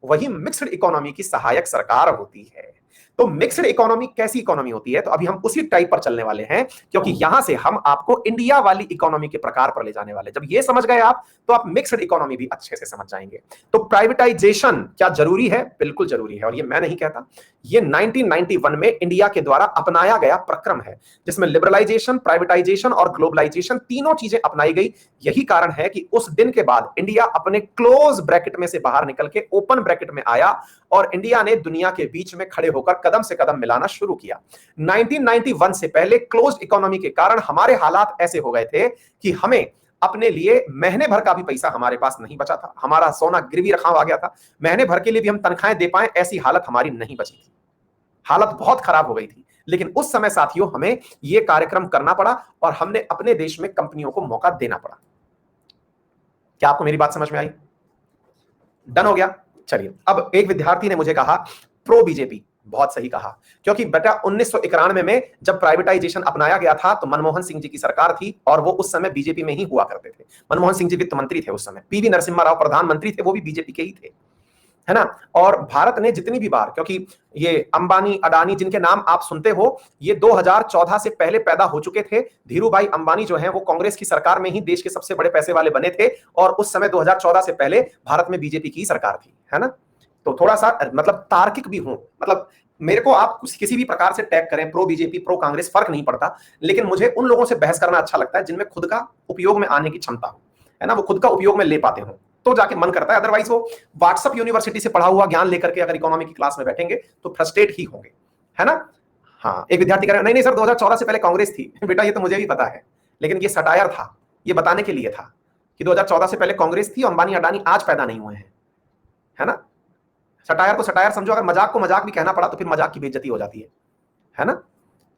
A: वही मिक्स्ड इकोनॉमी की सहायक सरकार होती है। तो मिक्स्ड इकोनॉमी कैसी इकोनॉमी होती है? तो अभी हम उसी टाइप पर चलने वाले हैं, क्योंकि यहां से हम आपको इंडिया वाली इकोनॉमी के प्रकार पर ले जाने वाले। जब ये समझ गए आप, तो आप मिक्स्ड इकोनॉमी भी अच्छे से समझ जाएंगे। तो प्राइवेटाइजेशन क्या जरूरी है? बिल्कुल जरूरी है। और ये मैं नहीं कहता, ये 1991 में इंडिया के द्वारा अपनाया गया प्रक्रम है, जिसमें लिबरलाइजेशन, प्राइवेटाइजेशन और ग्लोबलाइजेशन तीनों चीजें अपनाई गई। यही कारण है कि उस दिन के बाद इंडिया अपने क्लोज ब्रैकेट में से बाहर निकल के ओपन ब्रैकेट में आया और इंडिया ने दुनिया के बीच में खड़े होकर कदम से कदम मिलाना शुरू किया। 1991 से पहले क्लोज इकोनॉमी के कारण हमारे हालात ऐसे हो गए थे कि हमें अपने लिए महीने भर का भी पैसा हमारे पास नहीं बचा था। हमारा सोना गिरवी रखा हुआ गया था, महीने भर के लिए भी हम तनख्वाहें दे पाए ऐसी हालत हमारी नहीं बची थी। हालत बहुत खराब हो गई थी। लेकिन उस समय साथियों हमें यह कार्यक्रम करना पड़ा और हमने अपने देश में कंपनियों को मौका देना पड़ा। क्या आपको मेरी बात समझ में आई? डन हो गया? चलिए, अब एक विद्यार्थी ने मुझे कहा प्रो बीजेपी, बहुत सही कहा, क्योंकि बेटा 1991 में जब प्राइवेटाइजेशन अपनाया गया था तो मनमोहन सिंह जी की सरकार थी और वो उस समय बीजेपी में ही हुआ करते थे। मनमोहन सिंह जी वित्त मंत्री थे उस समय, पीवी नरसिम्हा राव प्रधानमंत्री थे, वो भी बीजेपी के ही थे, है ना। और भारत ने जितनी भी बार, क्योंकि ये अंबानी, अडानी जिनके नाम आप सुनते हो, ये 2014 से पहले पैदा हो चुके थे। धीरूभाई अंबानी जो हैं वो कांग्रेस की सरकार में ही देश के सबसे बड़े पैसे वाले बने थे और उस समय 2014 से पहले भारत में बीजेपी की सरकार थी, है ना। तो थोड़ा सा मतलब तार्किक भी हूं, मतलब मेरे को आप किसी भी प्रकार से टैग करें, प्रो बीजेपी, प्रो कांग्रेस, फर्क नहीं पड़ता, लेकिन मुझे उन लोगों से बहस करना अच्छा लगता है जिनमें खुद का उपयोग में आने की क्षमता हो, है ना, वो खुद का उपयोग में ले पाते हो, तो जाके मन करता है। अदरवाइज वो व्हाट्सएप यूनिवर्सिटी से पढ़ा हुआ ज्ञान लेकर के अगर इकोनॉमी की क्लास में बैठेंगे तो फ्रस्ट्रेट ही होंगे, है ना। हाँ, एक विद्यार्थी कह रहे हैं नहीं नहीं सर 2014 से पहले कांग्रेस थी। बेटा ये तो मुझे भी पता है, लेकिन ये सटायर था, ये बताने के लिए था कि 2014 से पहले कांग्रेस थी और अंबानी अडानी आज पैदा नहीं हुए हैं, है ना। सटायर को सटायर समझो, अगर मजाक को मजाक भी कहना पड़ा तो फिर मजाक की बेइज्जती हो जाती है ना।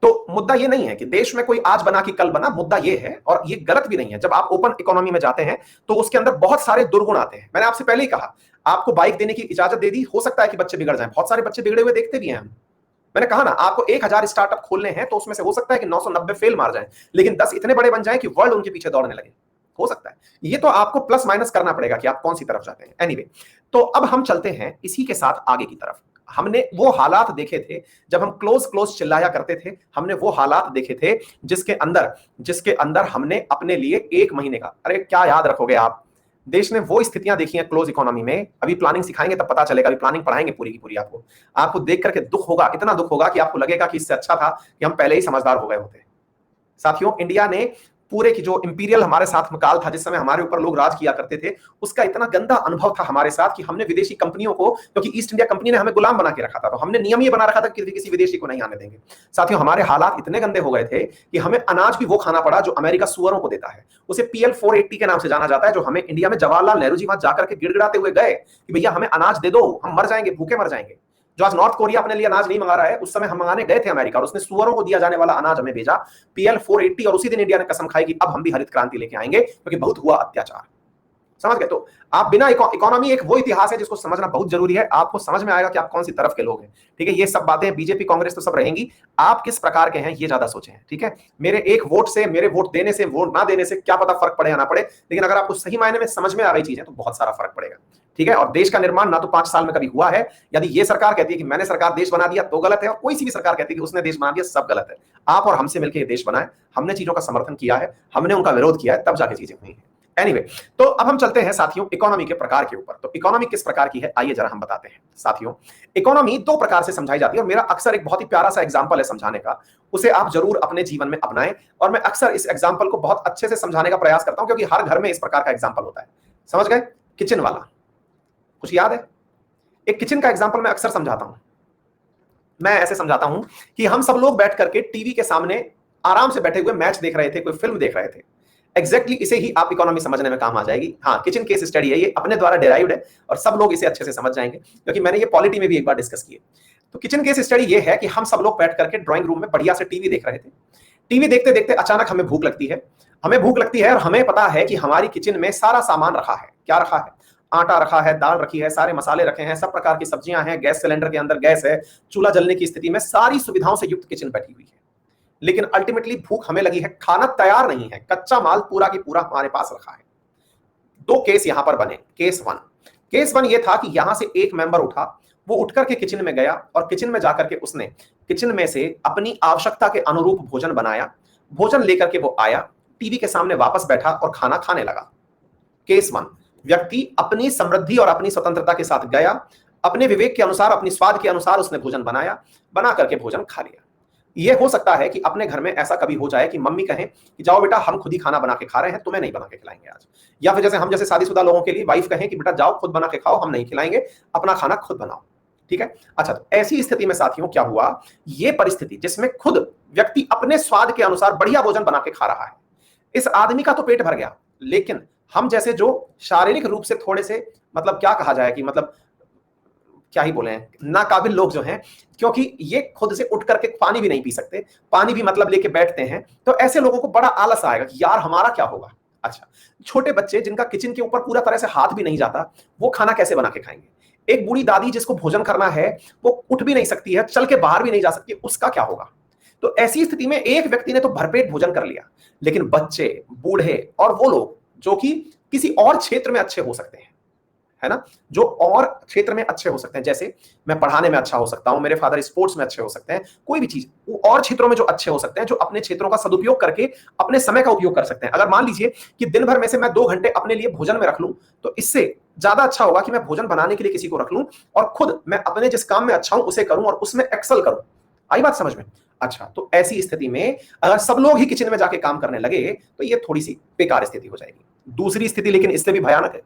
A: तो मुद्दा ये नहीं है कि देश में कोई आज बना कि कल बना, मुद्दा ये है, और ये गलत भी नहीं है, जब आप ओपन इकोनॉमी में जाते हैं तो उसके अंदर बहुत सारे दुर्गुण आते हैं। मैंने आपसे पहले ही कहा, आपको बाइक देने की इजाजत दे दी, हो सकता है कि बच्चे बिगड़ जाएं, बहुत सारे बच्चे बिगड़े हुए देखते भी हैं हम। मैंने कहा ना, आपको 1000 स्टार्टअप खोलने हैं तो उसमें से हो सकता है कि 990 फेल मार जाएं, लेकिन 10 इतने बड़े बन जाएं कि वर्ल्ड उनके पीछे दौड़ने लगे, हो सकता है। ये तो आपको प्लस माइनस करना पड़ेगा कि आप कौन सी तरफ जाते हैं। एनीवे, तो अब हम चलते हैं इसी के साथ आगे की तरफ। हमने वो हालात देखे थे जब हम क्लोज चिल्लाया करते थे, हमने वो हालात देखे थे जिसके अंदर हमने अपने लिए 1 महीने का, अरे क्या याद रखोगे आप, देश ने वो स्थितियां देखी हैं क्लोज इकोनॉमी में। अभी प्लानिंग सिखाएंगे तब पता चलेगा, अभी प्लानिंग पढ़ाएंगे पूरी की पूरी आपको देख करके दुख होगा, इतना दुख होगा कि आपको लगेगा कि इससे अच्छा था कि हम पहले ही समझदार हो गए होते। साथियों, इंडिया ने पूरे की जो इंपीरियल हमारे साथ में काल था, जिस समय हमारे ऊपर लोग राज किया करते थे, उसका इतना गंदा अनुभव था हमारे साथ कि हमने विदेशी कंपनियों को, क्योंकि ईस्ट इंडिया कंपनी ने हमें गुलाम बना के रखा था, तो हमने नियम ये बना रखा था कि किसी विदेशी को नहीं आने देंगे। साथियों, हमारे हालात इतने गंदे हो गए थे कि हमें अनाज भी वो खाना पड़ा जो अमेरिका सुअरों को देता है। उसे PL 480 के नाम से जाना जाता है, जो हमें इंडिया में जवाहरलाल नेहरू जी वहां जाकर के गिड़गिड़ाते हुए गए कि भैया हमें अनाज दे दो, हम मर जाएंगे, भूखे मर जाएंगे। जो आज नॉर्थ कोरिया अपने लिए अनाज नहीं मंगा रहा है, उस समय हम मंगाने गए थे अमेरिका और उसने सुअरों को दिया जाने वाला अनाज हमें भेजा, PL 480, और उसी दिन इंडिया ने कसम खाई कि अब हम भी हरित क्रांति लेके आएंगे, क्योंकि बहुत हुआ अत्याचार। समझ गए? तो आप बिना इकोनॉमी, एक वो इतिहास है जिसको समझना बहुत जरूरी है, आपको समझ में आएगा कि आप कौन सी तरफ के लोग हैं। ठीक है, ये सब बातें बीजेपी कांग्रेस तो सब रहेंगी, आप किस प्रकार के हैं ये ज्यादा सोचें। ठीक है, मेरे एक वोट से, मेरे वोट देने से, वोट ना देने से क्या पता फर्क पड़े या ना पड़े, लेकिन अगर आपको सही मायने में समझ में आ गई चीजें तो बहुत सारा फर्क पड़ेगा। ठीक है, और देश का निर्माण ना तो 5 साल में कभी हुआ है। यदि ये सरकार कहती है कि मैंने सरकार देश बना दिया तो गलत है, और कोई सी भी सरकार कहती है कि उसने देश बना दिया, सब गलत है। आप और हमसे मिलकर ये देश बनाए, हमने चीजों का समर्थन किया है, हमने उनका विरोध किया है, तब जाके चीजें हुई हैं। एनीवे तो अब हम चलते हैं साथियों इकोनॉमी के प्रकार के ऊपर। तो इकोनॉमी किस प्रकार की है आइए जरा हम बताते हैं साथियों। इकोनॉमी दो प्रकार से समझाई जाती है और मेरा अक्सर एक बहुत ही प्यारा सा एग्जांपल है समझाने का, उसे आप जरूर अपने जीवन में अपनाएं। और मैं अक्सर इस एग्जांपल को बहुत अच्छे से समझाने का प्रयास करता हूं क्योंकि हर घर में इस प्रकार का एग्जांपल होता है। समझ गए? किचन वाला कुछ याद है? एक किचन का एग्जांपल मैं अक्सर समझाता हूं। मैं ऐसे समझाता हूं कि हम सब लोग बैठ करके टीवी के सामने आराम से बैठे हुए मैच देख रहे थे, कोई फिल्म देख रहे थे। एग्जैक्टली इसे ही आप इकोनॉमी समझने में काम आ जाएगी। हाँ, किचन केस स्टडी है, ये अपने द्वारा डेराइव्ड है और सब लोग इसे अच्छे से समझ जाएंगे क्योंकि मैंने ये पॉलिटी में भी एक बार डिस्कस किया। तो किचन केस स्टडी ये है कि हम सब लोग बैठ करके ड्राइंग रूम में बढ़िया से टीवी देख रहे थे। टीवी देखते देखते अचानक हमें भूख लगती है। हमें भूख लगती है और हमें पता है कि हमारी किचन में सारा सामान रखा है। क्या रखा है? आटा रखा है, दाल रखी है, सारे मसाले रखे हैं, सब प्रकार की सब्जियां हैं, गैस सिलेंडर के अंदर गैस है, चूल्हा जलने की स्थिति में सारी सुविधाओं से युक्त किचन बैठी हुई है। लेकिन अल्टीमेटली भूख हमें लगी है, खाना तैयार नहीं है, कच्चा माल पूरा की पूरा हमारे पास रखा है। दो केस यहां पर बने। केस वन ये था कि यहां से एक मेंबर उठा, वो उठकर के किचन में गया और किचन में जाकर के उसने किचन में से अपनी आवश्यकता के अनुरूप भोजन बनाया। भोजन लेकर के वो आया, टीवी के सामने वापस बैठा और खाना खाने लगा। केस वन, व्यक्ति अपनी समृद्धि और अपनी स्वतंत्रता के साथ गया, अपने विवेक के अनुसार, अपनी स्वाद के अनुसार उसने भोजन बनाया, बना करके भोजन खा लिया। ये हो सकता है कि अपने घर में ऐसा कभी हो जाए कि मम्मी कहें कि जाओ बेटा हम खुद ही खाना बना के खा रहे हैं, तुम्हें नहीं बना के खिलाएंगे आज। या फिर जैसे हम जैसे शादीशुदा लोगों के लिए वाइफ कहें कि बेटा जाओ खुद बना के खाओ, हम नहीं खिलाएंगे, अपना खाना खुद बनाओ। ठीक है? अच्छा, तो ऐसी स्थिति में साथियों क्या हुआ, ये परिस्थिति जिसमें खुद व्यक्ति अपने स्वाद के अनुसार बढ़िया भोजन बना के खा रहा है, इस आदमी का तो पेट भर गया, लेकिन हम जैसे जो शारीरिक रूप से थोड़े से मतलब क्या कहा जाए कि मतलब क्या ही बोले हैं, नाकाबिल लोग जो हैं, क्योंकि ये खुद से उठ करके पानी भी नहीं पी सकते, पानी भी मतलब लेके बैठते हैं, तो ऐसे लोगों को बड़ा आलस आएगा कि यार हमारा क्या होगा। अच्छा, छोटे बच्चे जिनका किचन के ऊपर पूरा तरह से हाथ भी नहीं जाता, वो खाना कैसे बना के खाएंगे? एक बूढ़ी दादी जिसको भोजन करना है, वो उठ भी नहीं सकती है, चल के बाहर भी नहीं जा सकती, उसका क्या होगा? तो ऐसी स्थिति में एक व्यक्ति ने तो भरपेट भोजन कर लिया, लेकिन बच्चे, बूढ़े और वो लोग जो कि किसी और क्षेत्र में अच्छे हो सकते हैं, है ना, जो और क्षेत्र में अच्छे हो सकते हैं, जैसे मैं पढ़ाने में अच्छा हो सकता हूं, मेरे फादर स्पोर्ट्स में अच्छे हो सकते हैं, कोई भी चीज, वो और क्षेत्रों में जो अच्छे हो सकते हैं, जो अपने क्षेत्रों का सदुपयोग करके अपने समय का उपयोग कर सकते हैं। अगर मान लीजिए कि दिन भर में से मैं 2 घंटे अपने लिए भोजन में रख लूं, तो इससे ज्यादा अच्छा होगा कि मैं भोजन बनाने के लिए किसी को रख लूं और खुद मैं अपने जिस काम में अच्छा हूं उसे करूं और उसमें एक्सेल करूं। आई बात समझ में? अच्छा, तो ऐसी स्थिति में अगर सब लोग ही किचन में जाके काम करने लगे तो ये थोड़ी सी बेकार स्थिति हो जाएगी। दूसरी स्थिति लेकिन इससे भी भयानक है।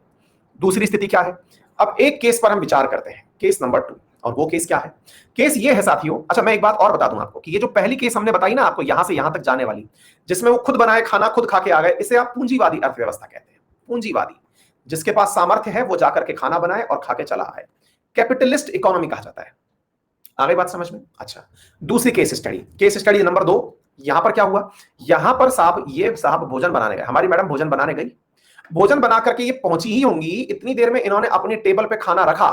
A: दूसरी स्थिति क्या है? अब एक केस पर हम विचार करते हैं, केस नंबर 2, और वो केस क्या है? केस ये है साथियों, अच्छा मैं एक बात और बता दूं आपको कि ये जो पहली केस हमने बताई ना आपको यहां से यहां तक जाने वाली, जिसमें वो खुद बनाए खाना खुद खा के आ गए, इसे आप पूंजीवादी अर्थव्यवस्था कहते हैं। पूंजीवादी, जिसके पास सामर्थ्य है वो जाकर के खाना बनाए और खा के चला आए, कैपिटलिस्ट इकोनॉमी कहा जाता है। आ गई बात समझ में? अच्छा, दूसरी केस स्टडी नंबर 2, यहां पर क्या हुआ? यहां पर साहब भोजन बनाने गए, हमारी मैडम भोजन बनाने गई, भोजन बना करके ये पहुंची ही होंगी, इतनी देर में इन्होंने अपनी टेबल पे खाना रखा,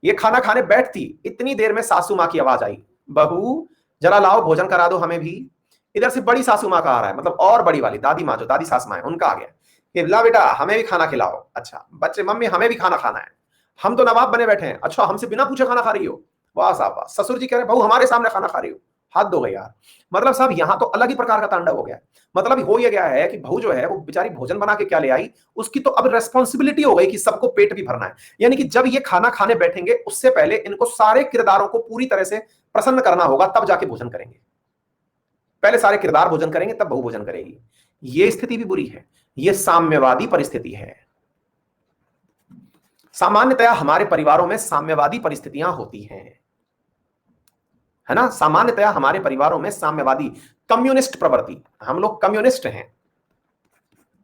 A: ये खाना खाने बैठती, इतनी देर में सासू माँ की आवाज आई, बहू जरा लाओ भोजन करा दो हमें भी। इधर से बड़ी सासू माँ का आ रहा है, मतलब और बड़ी वाली दादी माँ, जो दादी सास माँ है, उनका आ गया कि ला बेटा हमें भी खाना खिलाओ। अच्छा, बच्चे मम्मी हमें भी खाना खाना है, हम तो नवाब बने बैठे हैं, अच्छा हमसे बिना पूछे खाना खा रही हो, वाह साहब वाह। ससुर जी कह रहे बहू हमारे सामने खाना खा रही हो, हाथ धो गए यार। मतलब साहब यहां तो अलग ही प्रकार का तांडव हो गया। मतलब हो ये गया है कि बहू जो है वो बेचारी भोजन बना के क्या ले आई, उसकी तो अब रेस्पॉन्सिबिलिटी हो गई कि सबको पेट भी भरना है। यानी कि जब ये खाना खाने बैठेंगे उससे पहले इनको सारे किरदारों को पूरी तरह से प्रसन्न करना होगा, तब जाके भोजन करेंगे। पहले सारे किरदार भोजन करेंगे तब बहू भोजन करेगी। ये स्थिति भी बुरी है, ये साम्यवादी परिस्थिति है। सामान्यतया हमारे परिवारों में साम्यवादी परिस्थितियां होती हैं, है ना, सामान्यतया हमारे परिवारों में साम्यवादी, कम्युनिस्ट प्रवृत्ति, हम लोग कम्युनिस्ट हैं।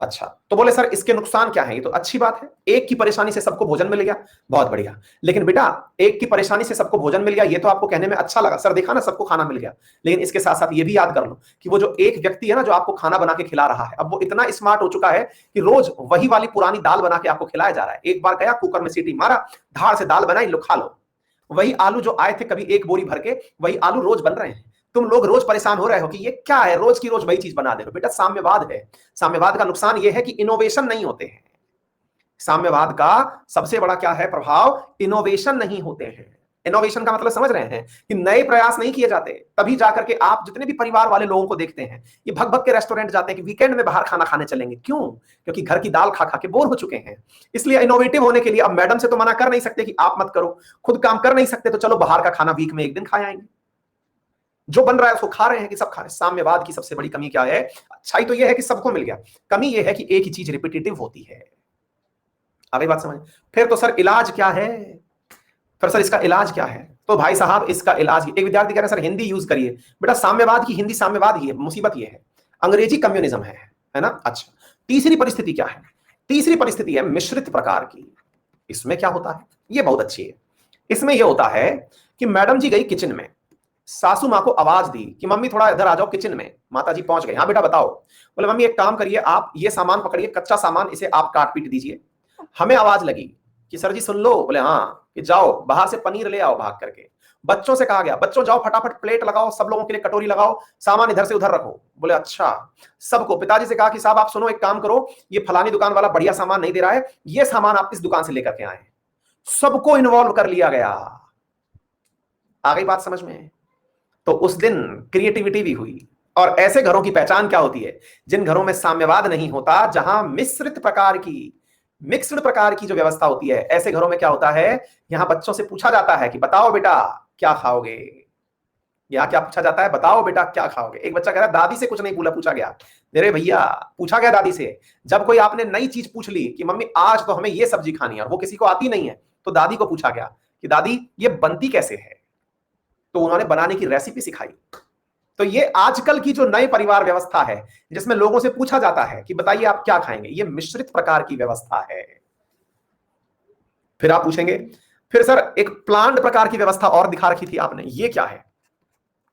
A: अच्छा, तो बोले सर इसके नुकसान क्या है? ये तो अच्छी बात है, एक की परेशानी से सबको भोजन मिल गया, बहुत बढ़िया। लेकिन बेटा एक की परेशानी से सबको भोजन मिल गया, ये तो आपको कहने में अच्छा लगा, सर देखा ना सबको खाना मिल गया, लेकिन इसके साथ साथ ये भी याद कर लो कि वो जो एक व्यक्ति है ना जो आपको खाना बना के खिला रहा है, अब वो इतना स्मार्ट हो चुका है कि रोज वही वाली पुरानी दाल बना के आपको खिलाया जा रहा है। एक बार गया कुकर में सीटी मारा, धार से दाल बनाई, लो खा लो। वही आलू जो आए थे कभी एक बोरी भर के, वही आलू रोज बन रहे हैं। तुम लोग रोज परेशान हो रहे हो कि ये क्या है, रोज की रोज वही चीज बना दे रहे हो। बेटा साम्यवाद है। साम्यवाद का नुकसान ये है कि इनोवेशन नहीं होते हैं। साम्यवाद का सबसे बड़ा क्या है प्रभाव? इनोवेशन नहीं होते हैं। इनोवेशन का मतलब समझ रहे हैं कि नए प्रयास नहीं किए जाते, तभी जाकर के आप जितने भी परिवार वाले लोगों को देखते हैं ये भग भग के रेस्टोरेंट जाते हैं कि वीकेंड में बाहर खाना खाने चलेंगे। क्यों? क्योंकि घर की दाल खा खा के बोर हो चुके हैं। इसलिए इनोवेटिव होने के लिए अब मैडम से तो मना कर नहीं सकते कि आप मत करो, खुद काम कर नहीं सकते तो चलो बाहर का खाना वीक में एक दिन खा आएंगे। जो बन रहा है उसको खा रहे हैं कि सब खा रहे हैं। साम्यवाद की सबसे बड़ी कमी क्या है? अच्छाई तो यह है कि सबको मिल गया, कमी यह है कि एक ही चीज रिपीटेटिव होती है। आगे बात समझ? फिर तो सर इलाज क्या है? फिर सर इसका इलाज क्या है? तो भाई साहब इसका इलाज, एक विद्यार्थी कह रहे हैं सर हिंदी यूज करिए। बेटा साम्यवाद की हिंदी साम्यवाद ही है, मुसीबत ये है अंग्रेजी कम्युनिज्म है ना। अच्छा, तीसरी परिस्थिति क्या है? तीसरी परिस्थिति है मिश्रित प्रकार की। इसमें क्या होता है? ये बहुत अच्छी है। इसमें यह होता है कि मैडम जी गई किचन में, सासू माँ को आवाज दी कि मम्मी थोड़ा इधर आ जाओ किचन में। माता जी पहुंच गए। हाँ बेटा बताओ। बोले मम्मी एक काम करिए, आप ये सामान पकड़िए, कच्चा सामान, इसे आप काट पीट दीजिए। हमें आवाज लगी कि सर जी सुन लो। बोले हाँ, कि जाओ बाहर से पनीर ले आओ भाग करके। बच्चों से कहा गया बच्चों जाओ फटाफट प्लेट लगाओ, सब लोगों के लिए कटोरी लगाओ, सामान इधर से उधर रखो। बोले अच्छा। सबको पिताजी से कहा कि साहब आप सुनो, एक काम करो, ये फलानी दुकान वाला बढ़िया सामान नहीं दे रहा है, ये सामान आप इस दुकान से लेकर के आए। सबको इन्वॉल्व कर लिया गया। आ गई बात समझ में? तो उस दिन क्रिएटिविटी भी हुई। और ऐसे घरों की पहचान क्या होती है? जिन घरों में साम्यवाद नहीं होता, जहां मिश्रित प्रकार की, मिक्स्ड प्रकार की जो व्यवस्था होती है, ऐसे घरों में क्या होता है? यहां बच्चों से पूछा जाता है कि बताओ बेटा क्या खाओगे। यहाँ क्या पूछा जाता है? बताओ बेटा क्या खाओगे। एक बच्चा कह रहा है दादी से कुछ नहीं पूछा गया। अरे भैया पूछा गया दादी से। जब कोई आपने नई चीज पूछ ली कि मम्मी आज तो हमें ये सब्जी खानी है, और वो किसी को आती नहीं है, तो दादी को पूछा गया कि दादी ये बनती कैसे है, तो उन्होंने बनाने की रेसिपी सिखाई। तो ये आजकल की जो नई परिवार व्यवस्था है, जिसमें लोगों से पूछा जाता है कि बताइए आप क्या खाएंगे, ये मिश्रित प्रकार की व्यवस्था है। फिर आप पूछेंगे फिर सर एक प्लांट प्रकार की व्यवस्था और दिखा रखी थी आपने, ये क्या है?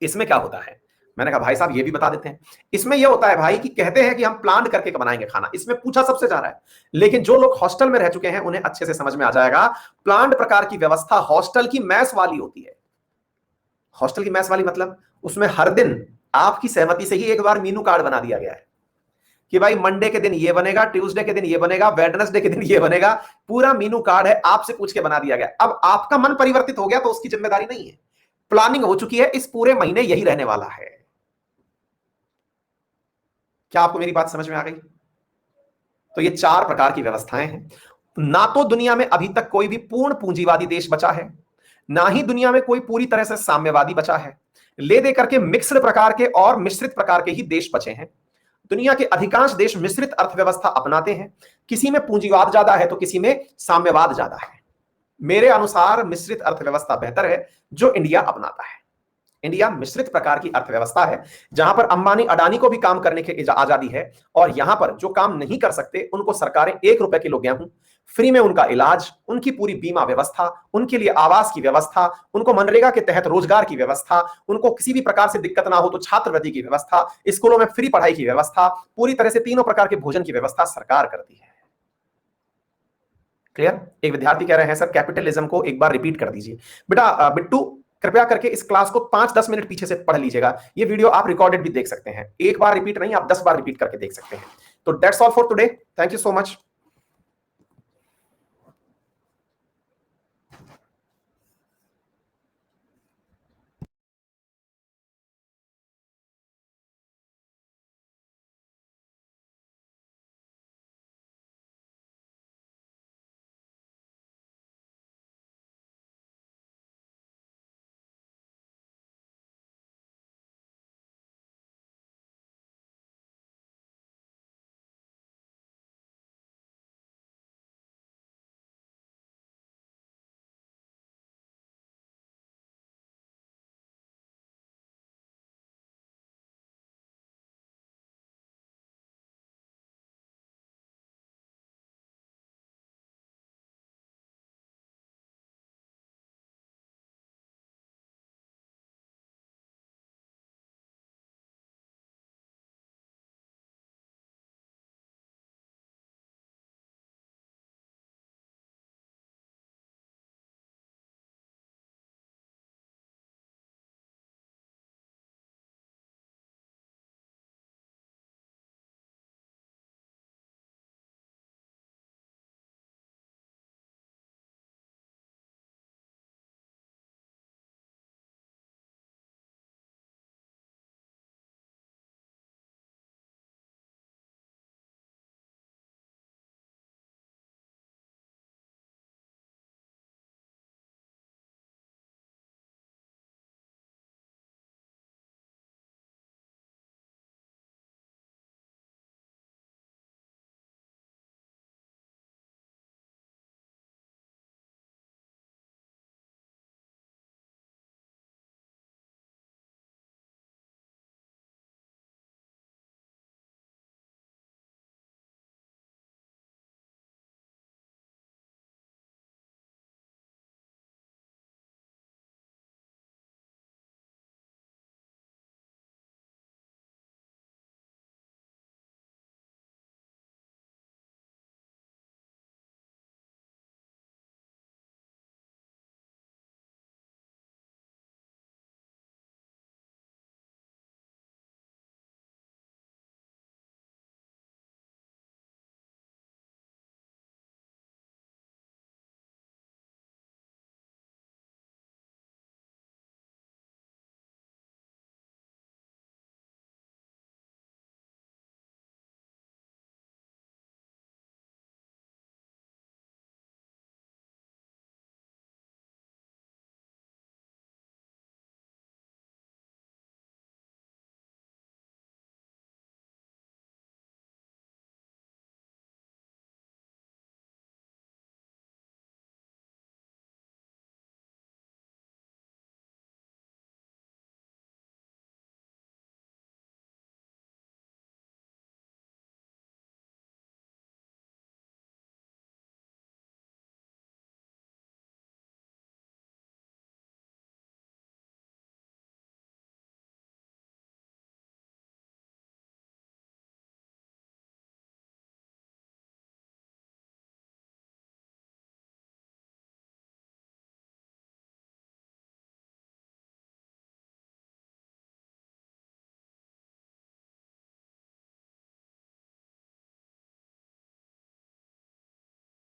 A: इसमें क्या होता है? मैंने कहा भाई साहब ये भी बता देते हैं। इसमें यह होता है भाई कि कहते हैं कि हम प्लांट करके बनाएंगे खाना, इसमें पूछा सबसे जा रहा है, लेकिन जो लोग हॉस्टल में रह चुके हैं उन्हें अच्छे से समझ में आ जाएगा। प्लांट प्रकार की व्यवस्था हॉस्टल की मैस वाली होती है। हॉस्टल की मैस वाली मतलब उसमें हर दिन आपकी सहमति से ही एक बार मेनू कार्ड बना दिया गया है कि भाई मंडे के दिन ये बनेगा, ट्यूसडे के दिन ये बनेगा, वेडनेसडे के दिन ये बनेगा। पूरा मेनू कार्ड है, आपसे पूछ के बना दिया गया। अब आपका मन परिवर्तित हो गया तो उसकी जिम्मेदारी नहीं है, प्लानिंग हो चुकी है, इस पूरे महीने यही रहने वाला है। क्या आपको मेरी बात समझ में आ गई? तो ये चार प्रकार की व्यवस्थाएं हैं। ना तो दुनिया में अभी तक कोई भी पूर्ण पूंजीवादी देश बचा है, ना ही दुनिया में कोई पूरी तरह से साम्यवादी बचा है। ले दे करके मिक्स्ड प्रकार के और मिश्रित प्रकार के ही देश बचे हैं। दुनिया के अधिकांश देश मिश्रित अर्थव्यवस्था अपनाते हैं। किसी में पूंजीवाद ज्यादा है तो किसी में साम्यवाद ज्यादा है। मेरे अनुसार मिश्रित अर्थव्यवस्था बेहतर है जो इंडिया अपनाता है। इंडिया मिश्रित प्रकार की अर्थव्यवस्था है, जहां पर अंबानी अडानी को भी काम करने की आजादी है, और यहां पर जो काम नहीं कर सकते उनको सरकारें 1 रुपए किलो गेहूं, फ्री में उनका इलाज, उनकी पूरी बीमा व्यवस्था, उनके लिए आवास की व्यवस्था, उनको मनरेगा के तहत रोजगार की व्यवस्था, उनको किसी भी प्रकार से दिक्कत ना हो तो छात्रवृत्ति की व्यवस्था, स्कूलों में फ्री पढ़ाई की व्यवस्था, पूरी तरह से तीनों प्रकार के भोजन की व्यवस्था सरकार करती है। क्लियर? एक विद्यार्थी कह रहे हैं सर कैपिटलिज्म को एक बार रिपीट कर दीजिए। बेटा बिट्टू कृपया करके इस क्लास को 5-10 मिनट पीछे से पढ़ लीजिएगा। ये वीडियो आप रिकॉर्डेड भी देख सकते हैं, एक बार रिपीट नहीं, आप 10 बार रिपीट करके देख सकते हैं। तो that's all for today, thank you so much.